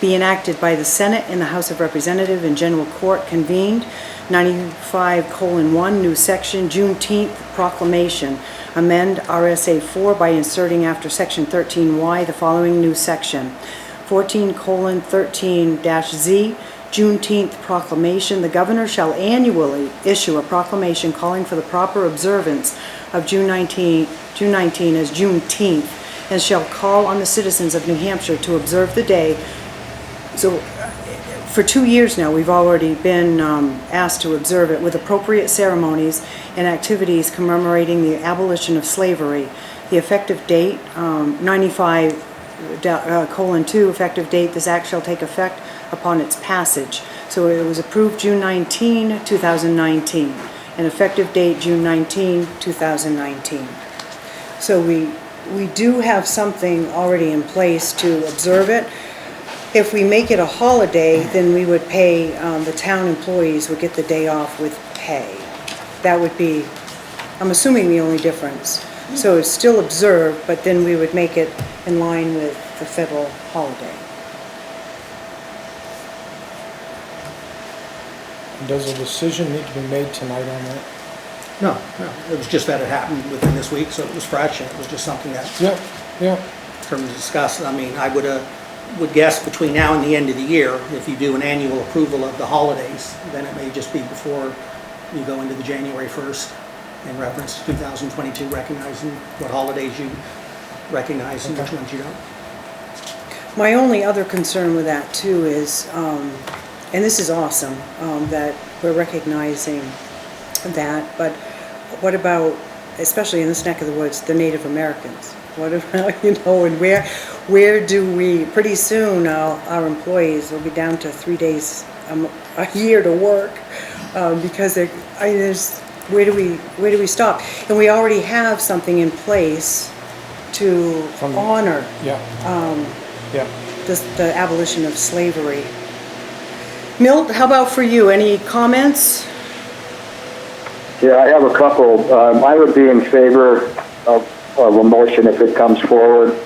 [SPEAKER 2] be enacted by the Senate and the House of Representatives in General Court convened. 95:1, new section, Juneteenth proclamation. Amend RSA 4 by inserting after section 13Y the following new section. 14:13-Z, Juneteenth proclamation. The governor shall annually issue a proclamation calling for the proper observance of June 19 as Juneteenth, and shall call on the citizens of New Hampshire to observe the day. So for 2 years now, we've already been asked to observe it with appropriate ceremonies and activities commemorating the abolition of slavery. The effective date, 95:2, effective date, this act shall take effect upon its passage. So it was approved June 19, 2019, and effective date June 19, 2019. So we do have something already in place to observe it. If we make it a holiday, then we would pay, the town employees would get the day off with pay. That would be, I'm assuming, the only difference. So it's still observed, but then we would make it in line with the federal holiday.
[SPEAKER 5] Does a decision need to be made tonight on that?
[SPEAKER 7] No, it was just that it happened within this week, so it was fresh, and it was just something that
[SPEAKER 5] Yeah, yeah.
[SPEAKER 7] terms of discuss. I mean, I would guess between now and the end of the year, if you do an annual approval of the holidays, then it may just be before you go into the January 1st in reference to 2022, recognizing what holidays you recognize and which ones you don't.
[SPEAKER 2] My only other concern with that too is, and this is awesome, that we're recognizing that, but what about, especially in this neck of the woods, the Native Americans? What about, and where do we, pretty soon our employees will be down to 3 days a year to work, because where do we stop? And we already have something in place to honor
[SPEAKER 5] Yeah. Yeah.
[SPEAKER 2] the abolition of slavery. Milt, how about for you? Any comments?
[SPEAKER 6] Yeah, I have a couple. I would be in favor of a motion if it comes forward.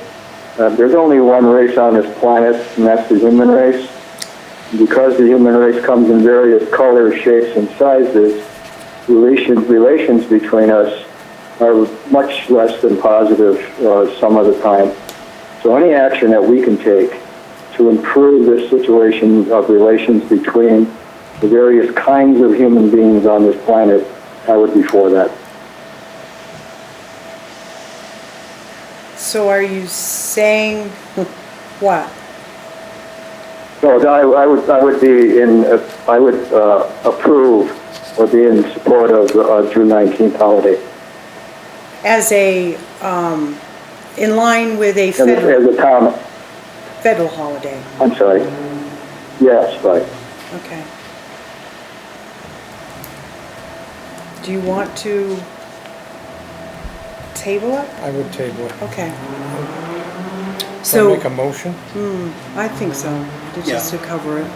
[SPEAKER 6] There's only one race on this planet, and that's the human race. Because the human race comes in various colors, shapes, and sizes, relations between us are much less than positive some of the time. So any action that we can take to improve this situation of relations between the various kinds of human beings on this planet, I would be for that.
[SPEAKER 2] So are you saying what?
[SPEAKER 6] No, I would be in. I would approve or be in support of the June 19th holiday.
[SPEAKER 2] As a, in line with a
[SPEAKER 6] As a town.
[SPEAKER 2] federal holiday?
[SPEAKER 6] I'm sorry. Yes, right.
[SPEAKER 2] Okay. Do you want to table it?
[SPEAKER 5] I would table it.
[SPEAKER 2] Okay.
[SPEAKER 5] Can I
[SPEAKER 2] So,
[SPEAKER 5] make a motion?
[SPEAKER 2] I think so, just to cover it.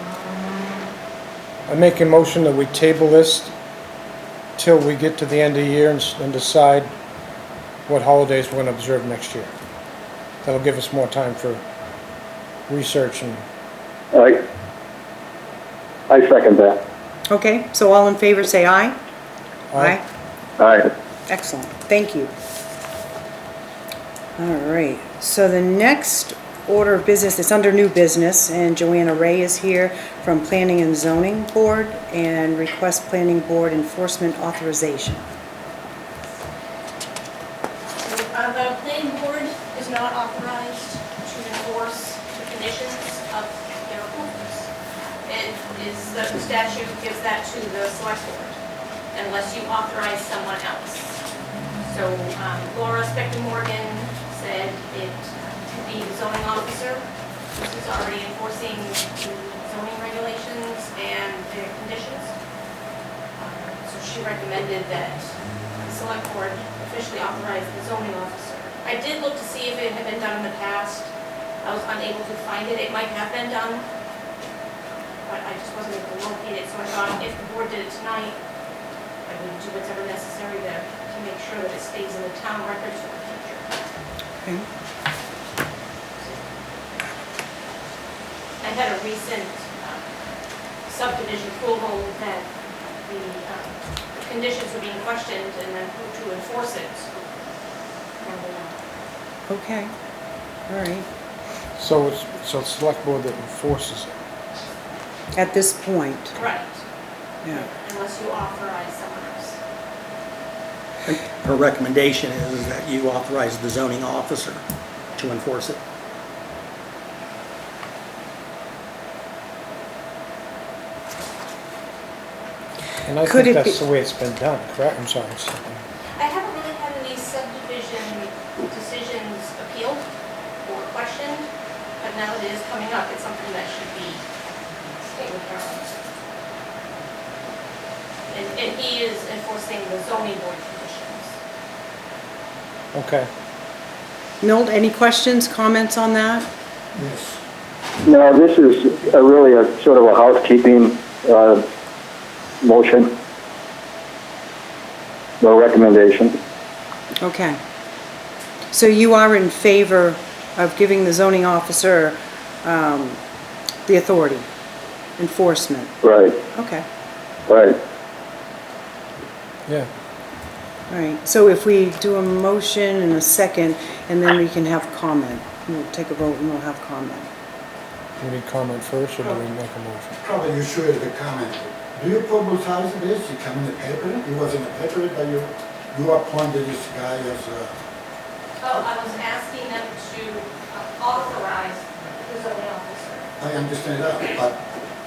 [SPEAKER 5] I make a motion that we table this till we get to the end of the year and decide what holidays we're going to observe next year. That'll give us more time for research and...
[SPEAKER 6] I second that.
[SPEAKER 2] Okay, so all in favor say aye?
[SPEAKER 5] Aye.
[SPEAKER 6] Aye.
[SPEAKER 2] Excellent, thank you. All right, so the next order of business, it's under new business, and Joanna Ray is here from Planning and Zoning Board and request Planning Board enforcement authorization.
[SPEAKER 3] The planning board is not authorized to enforce the conditions of their approvals. It is, the statute gives that to the select board unless you authorize someone else. So Laura Spector-Morgan said it could be the zoning officer, who's already enforcing the zoning regulations and their conditions. So she recommended that the select board officially authorize the zoning officer. I did look to see if it had been done in the past. I was unable to find it. It might have been done, but I just wasn't able to locate it. So I thought if the board did it tonight, I would do whatever necessary to make sure that it stays in the town records for the future.
[SPEAKER 2] Okay.
[SPEAKER 3] I had a recent subdivision approval that the conditions were being questioned and then who to enforce it.
[SPEAKER 2] Okay, all right.
[SPEAKER 5] So it's the select board that enforces it.
[SPEAKER 2] At this point,
[SPEAKER 3] Right,
[SPEAKER 2] yeah.
[SPEAKER 3] unless you authorize someone else.
[SPEAKER 7] Her recommendation is that you authorize the zoning officer to enforce it.
[SPEAKER 5] And I
[SPEAKER 2] Could
[SPEAKER 5] think
[SPEAKER 2] it
[SPEAKER 5] that's
[SPEAKER 2] be-
[SPEAKER 5] the way it's been done, correct? I'm sorry.
[SPEAKER 3] I haven't really had any subdivision decisions appealed or questioned, but now that it is coming up, it's something that should be taken care of. And he is enforcing the zoning board conditions.
[SPEAKER 5] Okay.
[SPEAKER 2] Milt, any questions, comments on that?
[SPEAKER 4] Yes.
[SPEAKER 6] No, this is really a sort of a housekeeping motion. No recommendation.
[SPEAKER 2] Okay. So you are in favor of giving the zoning officer the authority, enforcement?
[SPEAKER 6] Right,
[SPEAKER 2] Okay,
[SPEAKER 6] right.
[SPEAKER 5] Yeah.
[SPEAKER 2] all right. So if we do a motion and a second, and then we can have comment. We'll take a vote and we'll have comment.
[SPEAKER 5] Do we need comment first, or do we make a motion?
[SPEAKER 4] Probably you should the comment. Do you publicize this? You come in the paper? It was in the paper that you appointed this guy as a...
[SPEAKER 3] Oh, I was asking them to authorize the zoning officer.
[SPEAKER 4] I understand that, but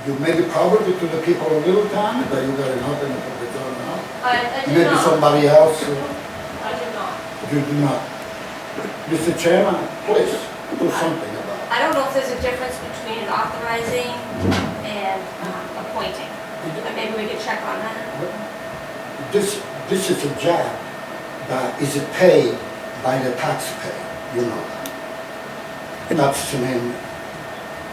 [SPEAKER 4] you made it public to the people of Littleton that you got another in the public zone now?
[SPEAKER 3] I did
[SPEAKER 4] Maybe
[SPEAKER 3] not.
[SPEAKER 4] somebody else,
[SPEAKER 3] I did not.
[SPEAKER 4] you do not. Mr. Chairman, please, do something about it.
[SPEAKER 3] I don't know if there's a difference between authorizing and appointing. Maybe we could check on that.
[SPEAKER 4] This is a job that is paid by the taxpayer, you know. That's the name,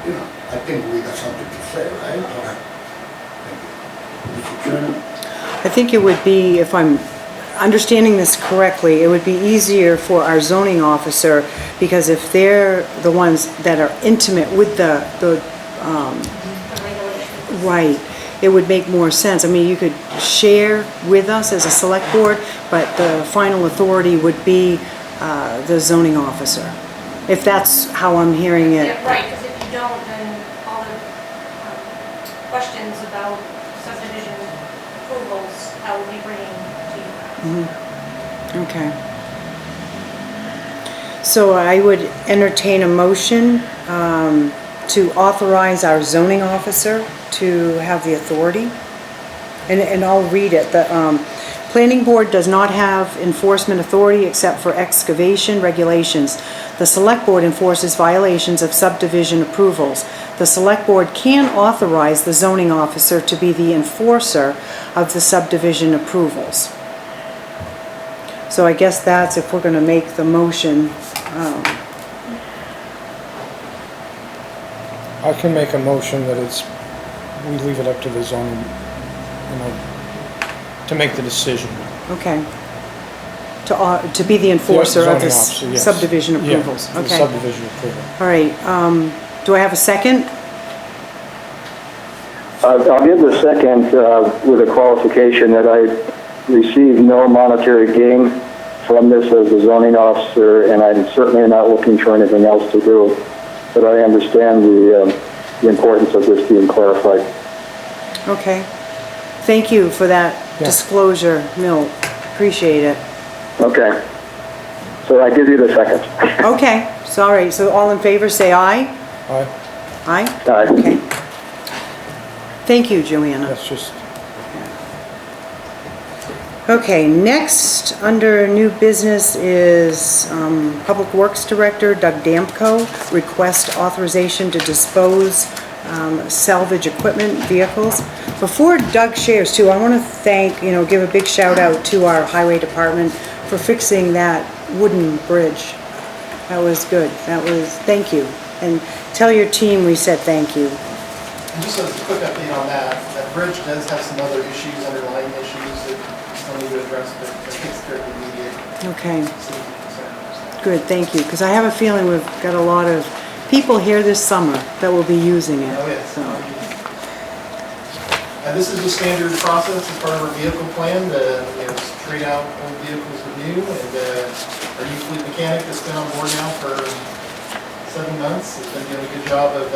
[SPEAKER 4] you know, I think we got something to say, right? All right. Thank you. Mr. Chairman?
[SPEAKER 2] I think it would be, if I'm understanding this correctly, it would be easier for our zoning officer, because if they're the ones that are intimate with the
[SPEAKER 3] Regulations.
[SPEAKER 2] right, it would make more sense. I mean, you could share with us as a select board, but the final authority would be the zoning officer, if that's how I'm hearing it.
[SPEAKER 3] Yeah, right, because if you don't, then all the questions about subdivision approvals, I will be bringing to you.
[SPEAKER 2] Okay. So I would entertain a motion to authorize our zoning officer to have the authority. And I'll read it. The planning board does not have enforcement authority except for excavation regulations. The select board enforces violations of subdivision approvals. The select board can authorize the zoning officer to be the enforcer of the subdivision approvals. So I guess that's if we're going to make the motion.
[SPEAKER 5] I can make a motion that we leave it up to the zoning, to make the decision.
[SPEAKER 2] Okay. To be the enforcer of
[SPEAKER 5] zoning
[SPEAKER 2] the
[SPEAKER 5] officer, yes.
[SPEAKER 2] subdivision
[SPEAKER 5] Yeah,
[SPEAKER 2] approvals.
[SPEAKER 5] the
[SPEAKER 2] Okay.
[SPEAKER 5] subdivision approval.
[SPEAKER 2] All right. Do I have a second?
[SPEAKER 6] I'll give the second with a qualification that I receive no monetary gain from this as a zoning officer, and I'm certainly not looking for anything else to do. But I understand the importance of this being clarified.
[SPEAKER 2] Okay. Thank you for that
[SPEAKER 5] Yeah.
[SPEAKER 2] disclosure, Milt. Appreciate it.
[SPEAKER 6] Okay. So I give you the second.
[SPEAKER 2] Okay. Sorry. So all in favor, say aye.
[SPEAKER 5] Aye.
[SPEAKER 2] Aye?
[SPEAKER 6] Aye.
[SPEAKER 2] Okay. Thank you, Joanna.
[SPEAKER 5] That's just,
[SPEAKER 2] Okay, next, under new business is Public Works Director Doug Damko, request authorization to dispose salvage equipment, vehicles. Before Doug shares too, I want to thank, give a big shout out to our highway department for fixing that wooden bridge. That was good. Thank you. And tell your team we said thank you.
[SPEAKER 8] And just as a quick update on that bridge does have some other issues, underlying issues that we still need to address, but I think it's fairly immediate
[SPEAKER 2] Okay.
[SPEAKER 8] safety concerns.
[SPEAKER 2] Good, thank you, because I have a feeling we've got a lot of people here this summer that will be using it.
[SPEAKER 8] Oh, yes.
[SPEAKER 2] So,
[SPEAKER 8] This is a standard process as part of our vehicle plan to trade out old vehicles with new, and our new fleet mechanic that's been on board now for 7 months has been doing a good job of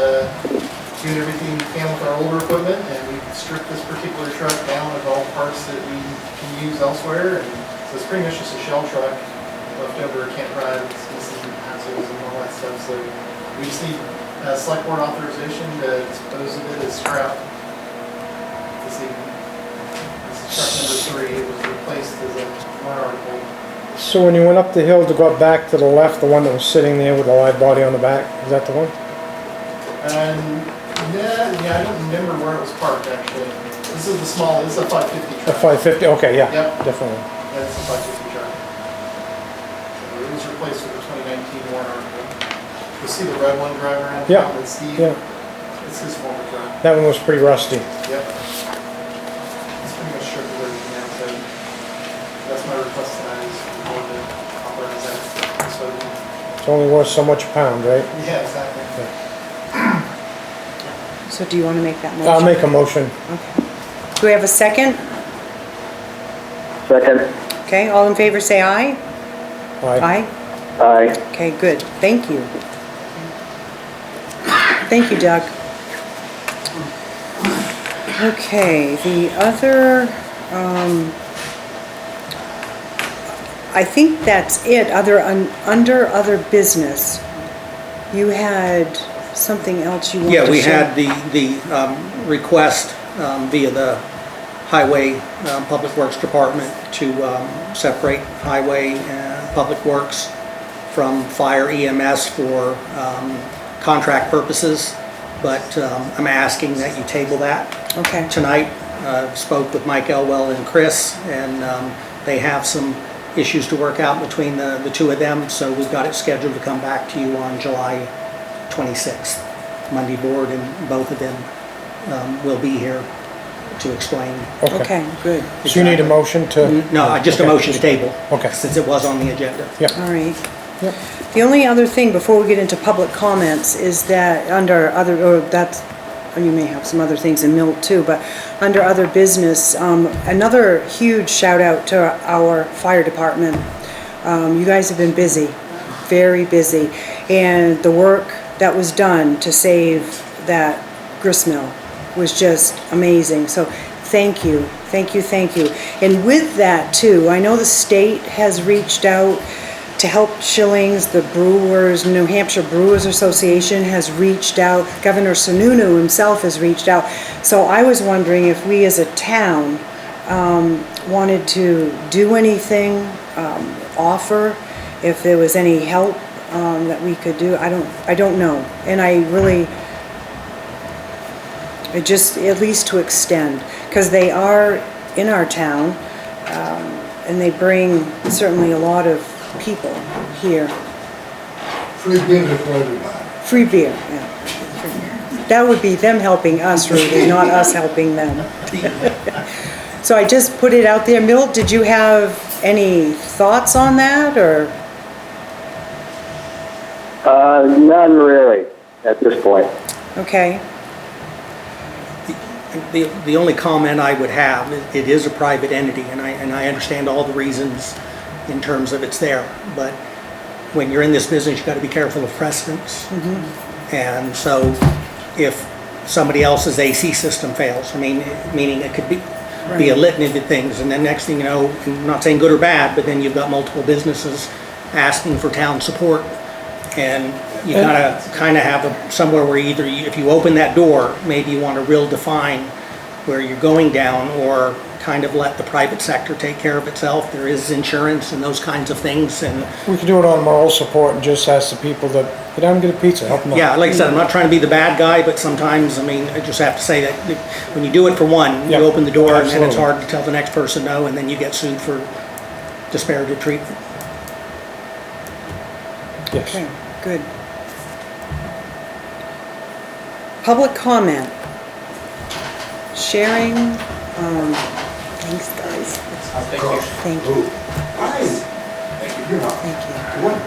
[SPEAKER 8] doing everything we can with our older equipment, and we've stripped this particular truck down of all parts that we can use elsewhere, and so it's pretty much just a shell truck left over, can't drive, it's missing axles and all that stuff, so we just need select board authorization to dispose of it as scrap this evening. This is truck number 3, it was replaced as a warrant article.
[SPEAKER 5] so when you went up the hill to go back to the left, the one that was sitting there with the live body on the back, is that the one?
[SPEAKER 8] And Yeah, I don't remember where it was parked actually. This is this is a 550
[SPEAKER 5] A
[SPEAKER 8] truck.
[SPEAKER 5] 550, okay, yeah,
[SPEAKER 8] Yep.
[SPEAKER 5] definitely.
[SPEAKER 8] That's a 550 truck. So it was replaced with a 2019 warrant article. You'll see the red one drive around.
[SPEAKER 5] Yeah,
[SPEAKER 8] That's Steve.
[SPEAKER 5] yeah.
[SPEAKER 8] It's his former truck.
[SPEAKER 5] That one was pretty rusty.
[SPEAKER 8] Yep. It's pretty much stripped of everything now, so that's my request tonight is for the board to authorize that. So,
[SPEAKER 5] It's only worth so much a pound, right?
[SPEAKER 8] yeah, exactly.
[SPEAKER 2] So do you want to make that motion?
[SPEAKER 5] I'll make a motion.
[SPEAKER 2] Okay. Do we have a second?
[SPEAKER 6] Second.
[SPEAKER 2] Okay, all in favor say aye.
[SPEAKER 5] Aye.
[SPEAKER 6] Aye.
[SPEAKER 2] Okay, good, thank you. Thank you, Doug. Okay, the other, I think that's it, under other business. You had something else you wanted to
[SPEAKER 7] Yeah, we
[SPEAKER 2] share?
[SPEAKER 7] had the request via the Highway Public Works Department to separate Highway Public Works from Fire EMS for contract purposes, but I'm asking that you table that
[SPEAKER 2] Okay,
[SPEAKER 7] tonight. Spoke with Mike Elwell and Chris, and they have some issues to work out between the two of them, so we've got it scheduled to come back to you on July 26th. Monday board, and both of them will be here to explain.
[SPEAKER 2] okay, good,
[SPEAKER 5] So you need a motion to?
[SPEAKER 7] No, just a
[SPEAKER 5] Okay.
[SPEAKER 7] motion to table.
[SPEAKER 5] Okay.
[SPEAKER 7] Since it was on the agenda.
[SPEAKER 2] all right.
[SPEAKER 5] Yep.
[SPEAKER 2] The only other thing before we get into public comments is that under other, or that's, or you may have some other things in Milt too, but under other business, another huge shout out to our fire department. You guys have been busy, very busy, and the work that was done to save that gristmill was just amazing. So thank you, thank you, thank you. And with that too, I know the state has reached out to help Schillings, the brewers, New Hampshire Brewers Association has reached out, Governor Sununu himself has reached out. So I was wondering if we as a town wanted to do anything, offer, if there was any help that we could do. I don't know. And I really, just at least to extend, because they are in our town, and they bring certainly a lot of people here.
[SPEAKER 4] Free beer for everybody.
[SPEAKER 2] Free beer, yeah. That would be them helping us, really, not us helping them. So I just put it out there. Milt, did you have any thoughts on that, or?
[SPEAKER 6] None really at this point.
[SPEAKER 2] Okay,
[SPEAKER 7] The only comment I would have, it is a private entity, and I understand all the reasons in terms of it's there, but when you're in this business, you've got to be careful of precedents. And so if somebody else's AC system fails, meaning it could be a litany of things, and then next thing you know, I'm not saying good or bad, but then you've got multiple businesses asking for town support, and you gotta kind of have somewhere where either if you open that door, maybe you want to real define where you're going down, or kind of let the private sector take care of itself. There is insurance and those kinds of things, and
[SPEAKER 5] We could do it on moral support and just ask the people that, get down and get a pizza, help them out.
[SPEAKER 7] yeah, like I said, I'm not trying to be the bad guy, but sometimes, I just have to say that when you do it for one, you
[SPEAKER 5] Yeah,
[SPEAKER 7] open the door, and then it's
[SPEAKER 5] absolutely.
[SPEAKER 7] hard to tell the next person no, and then you get sued for disparaging treatment.
[SPEAKER 5] Yes.
[SPEAKER 2] okay, good. Public comment. Sharing, thanks, guys.
[SPEAKER 4] Of course.
[SPEAKER 2] Thank you.
[SPEAKER 4] Ooh. Aye. You know,
[SPEAKER 2] Thank you.
[SPEAKER 4] what,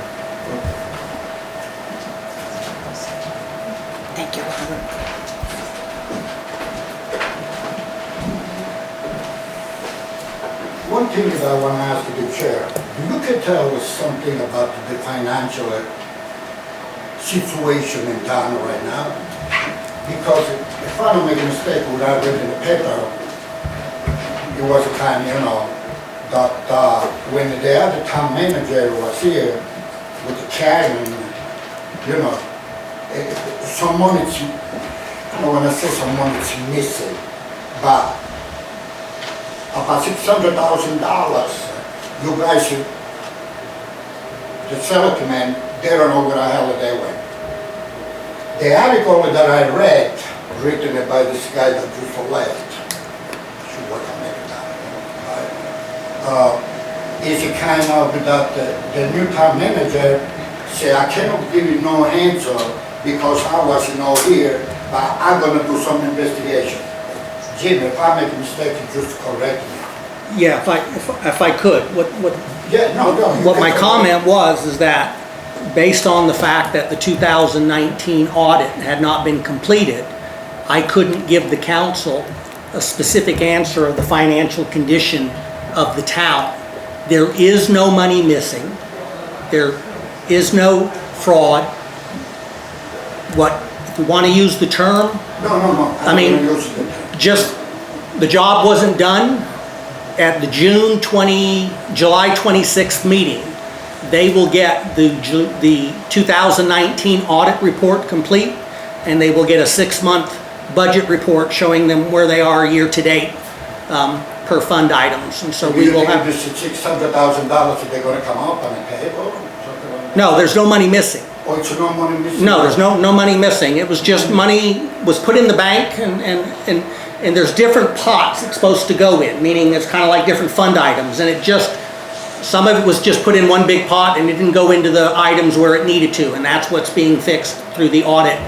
[SPEAKER 2] Thank you, Robert.
[SPEAKER 4] one thing that I want to ask the chair, you can tell us something about the financial situation in town right now? Because if I don't make a mistake, what I read in the paper, it was a time, that when the other town manager was here with the chairman, some money's, when I say some money's missing, but about $600,000, you guys should, the selectmen, they don't know where the hell they went. The article that I read written by this guy that just left. She was American, right? It's a kind of that the new town manager say, I cannot give you no answer because I was not here, but I'm gonna do some investigation. Jim, if I make a mistake, you just correct me.
[SPEAKER 7] Yeah, if I could,
[SPEAKER 4] Yeah, no,
[SPEAKER 7] what my comment was is that based on the fact that the 2019 audit had not been completed, I couldn't give the council a specific answer of the financial condition of the town. There is no money missing. There is no fraud. If we want to use the term,
[SPEAKER 4] No.
[SPEAKER 7] I mean, just the job wasn't done at the July 26th meeting. They will get the 2019 audit report complete, and they will get a 6-month budget report showing them where they are year to date per fund items. And so we will have.
[SPEAKER 4] This $600,000, they're gonna come up on the table? Something like that?
[SPEAKER 7] No, there's no money missing.
[SPEAKER 4] Oh, it's no money missing?
[SPEAKER 7] No, there's no money missing. It was just money was put in the bank, and there's different pots it's supposed to go in, meaning it's kind of like different fund items, and some of it was just put in one big pot and it didn't go into the items where it needed to, and that's what's being fixed through the audit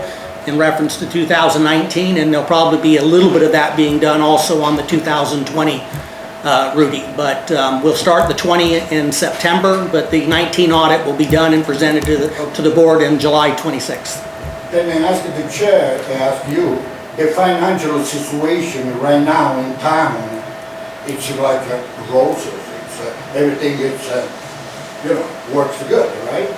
[SPEAKER 7] in reference to 2019, and there'll probably be a little bit of that being done also on the 2020, Rudy. But we'll start the 20 in September, but the 19 audit will be done and presented to the board in July 26th.
[SPEAKER 4] Then I ask the chair, I ask you, the financial situation right now in town, it's like roses. It's everything is, works good, right?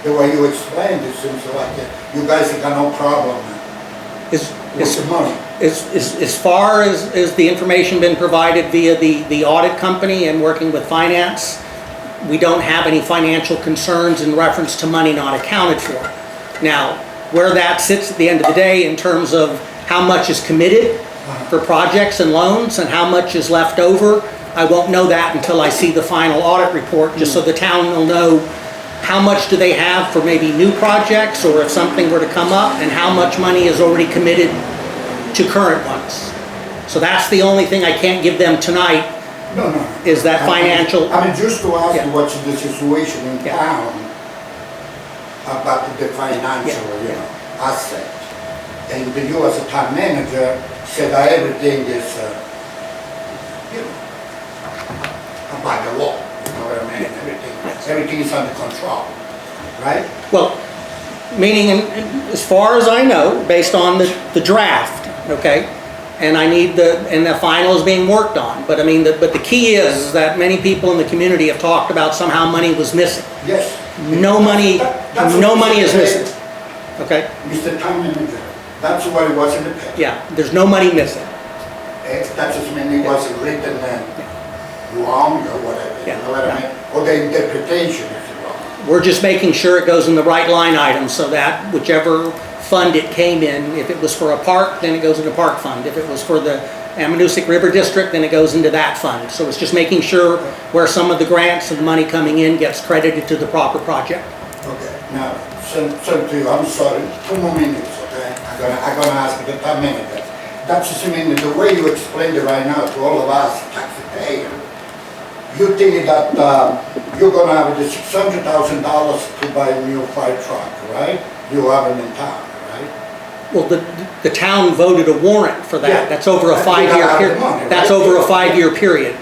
[SPEAKER 4] The way you explained it seems like you guys have got no problem with the money.
[SPEAKER 7] As far as the information been provided via the audit company and working with finance, we don't have any financial concerns in reference to money not accounted for. Now, where that sits at the end of the day in terms of how much is committed for projects and loans and how much is left over, I won't know that until I see the final audit report, just so the town will know how much do they have for maybe new projects, or if something were to come up, and how much money is already committed to current ones. So that's the only thing I can't give them tonight,
[SPEAKER 4] No.
[SPEAKER 7] is that financial.
[SPEAKER 4] I mean, just to ask
[SPEAKER 7] Yeah.
[SPEAKER 4] you what's the situation in
[SPEAKER 7] Yeah.
[SPEAKER 4] town about the financial, asset. And you as a town manager said that everything is, by the law, you know what I mean? Everything is under control, right?
[SPEAKER 7] Well, meaning, as far as I know, based on the draft, okay, and and the final is being worked on. But I mean, but the key is that many people in the community have talked about somehow money was missing.
[SPEAKER 4] Yes.
[SPEAKER 7] No money,
[SPEAKER 4] That's
[SPEAKER 7] no
[SPEAKER 4] what
[SPEAKER 7] money
[SPEAKER 4] Mr.
[SPEAKER 7] is missing. Okay?
[SPEAKER 4] Mr. Town Manager, that's what it was in the paper.
[SPEAKER 7] Yeah, there's no money missing.
[SPEAKER 4] That just means it was written wrong or whatever, you know what I mean? Or the interpretation is wrong.
[SPEAKER 7] We're just making sure it goes in the right line item so that whichever fund it came in, if it was for a park, then it goes in the park fund. If it was for the Amanusic River District, then it goes into that fund. So it's just making sure where some of the grants and money coming in gets credited to the proper project.
[SPEAKER 4] Okay, now, so to you, I'm sorry, 2 more minutes, okay? I'm gonna ask the town manager. That's just mean the way you explained it right now to all of us taxpayers. You think that you're gonna have the $600,000 to buy a new fire truck, right? You have it in town, right?
[SPEAKER 7] Well, the town voted a warrant for that.
[SPEAKER 4] Yeah.
[SPEAKER 7] That's over a
[SPEAKER 4] You
[SPEAKER 7] 5-year
[SPEAKER 4] gotta have
[SPEAKER 7] period.
[SPEAKER 4] the money,
[SPEAKER 7] That's
[SPEAKER 4] right?
[SPEAKER 7] over a 5-year period.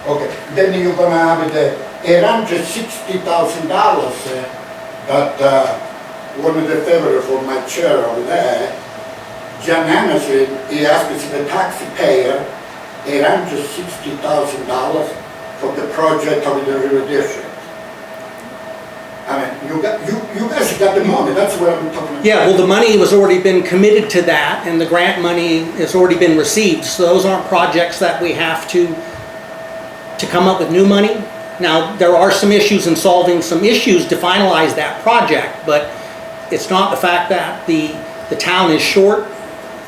[SPEAKER 4] Okay, then you're gonna have the $160,000 that one of the favor for my chair over there, John Anderson, he asked us the taxpayer $160,000 for the project of the river district. I mean, you guys got the money, that's what I'm talking about.
[SPEAKER 7] Yeah, well, the money has already been committed to that, and the grant money has already been received. So those aren't projects that we have to come up with new money. Now, there are some issues in solving some issues to finalize that project, but it's not the fact that the town is short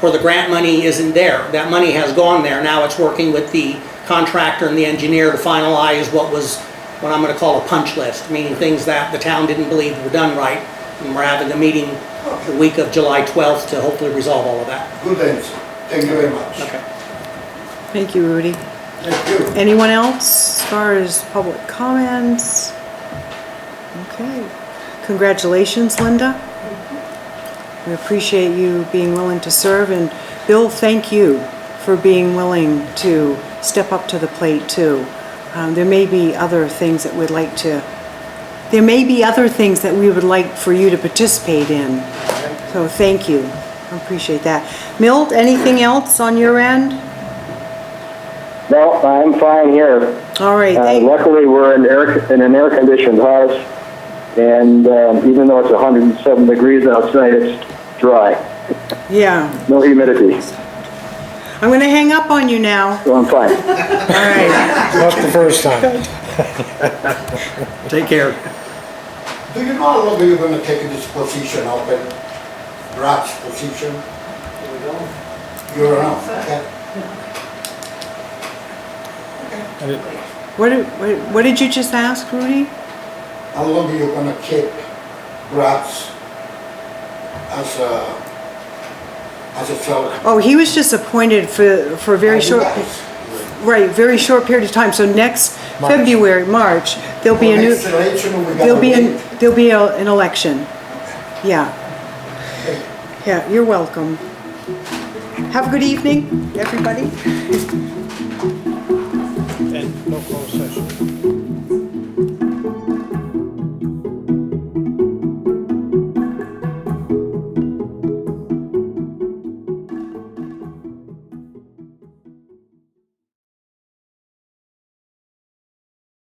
[SPEAKER 7] or the grant money isn't there. That money has gone there. Now it's working with the contractor and the engineer to finalize what I'm going to call a punch list, meaning things that the town didn't believe were done right. And we're having a meeting the week of July 12th to hopefully resolve all of that.
[SPEAKER 4] Good answer. Thank you very much.
[SPEAKER 7] Okay.
[SPEAKER 2] Thank you, Rudy.
[SPEAKER 4] Thank you.
[SPEAKER 2] Anyone else as far as public comments? Okay. Congratulations, Linda. We appreciate you being willing to serve, and Bill, thank you for being willing to step up to the plate too. There may be other things that we would like for you to participate in. So thank you. I appreciate that. Milt, anything else on your end?
[SPEAKER 6] No, I'm fine here.
[SPEAKER 2] All right.
[SPEAKER 6] Luckily, we're in an air-conditioned house, and even though it's 107 degrees outside, it's dry.
[SPEAKER 2] Yeah.
[SPEAKER 6] No humidity,
[SPEAKER 2] I'm going to hang up on you now.
[SPEAKER 6] so I'm fine.
[SPEAKER 2] All right.
[SPEAKER 5] Not the first time.
[SPEAKER 7] Take care.
[SPEAKER 4] Do you know how long you're gonna take this position open? Brad's position? You don't know, okay?
[SPEAKER 5] And it-
[SPEAKER 2] What did you just ask, Rudy?
[SPEAKER 4] How long are you gonna keep Brad's as a fellow?
[SPEAKER 2] Oh, he was just appointed for a very short, right, very short period of time. So next
[SPEAKER 5] March.
[SPEAKER 2] February, March, there'll be a new, there'll be an election. Yeah. Yeah, you're welcome. Have a good evening, everybody.
[SPEAKER 5] And no closed session.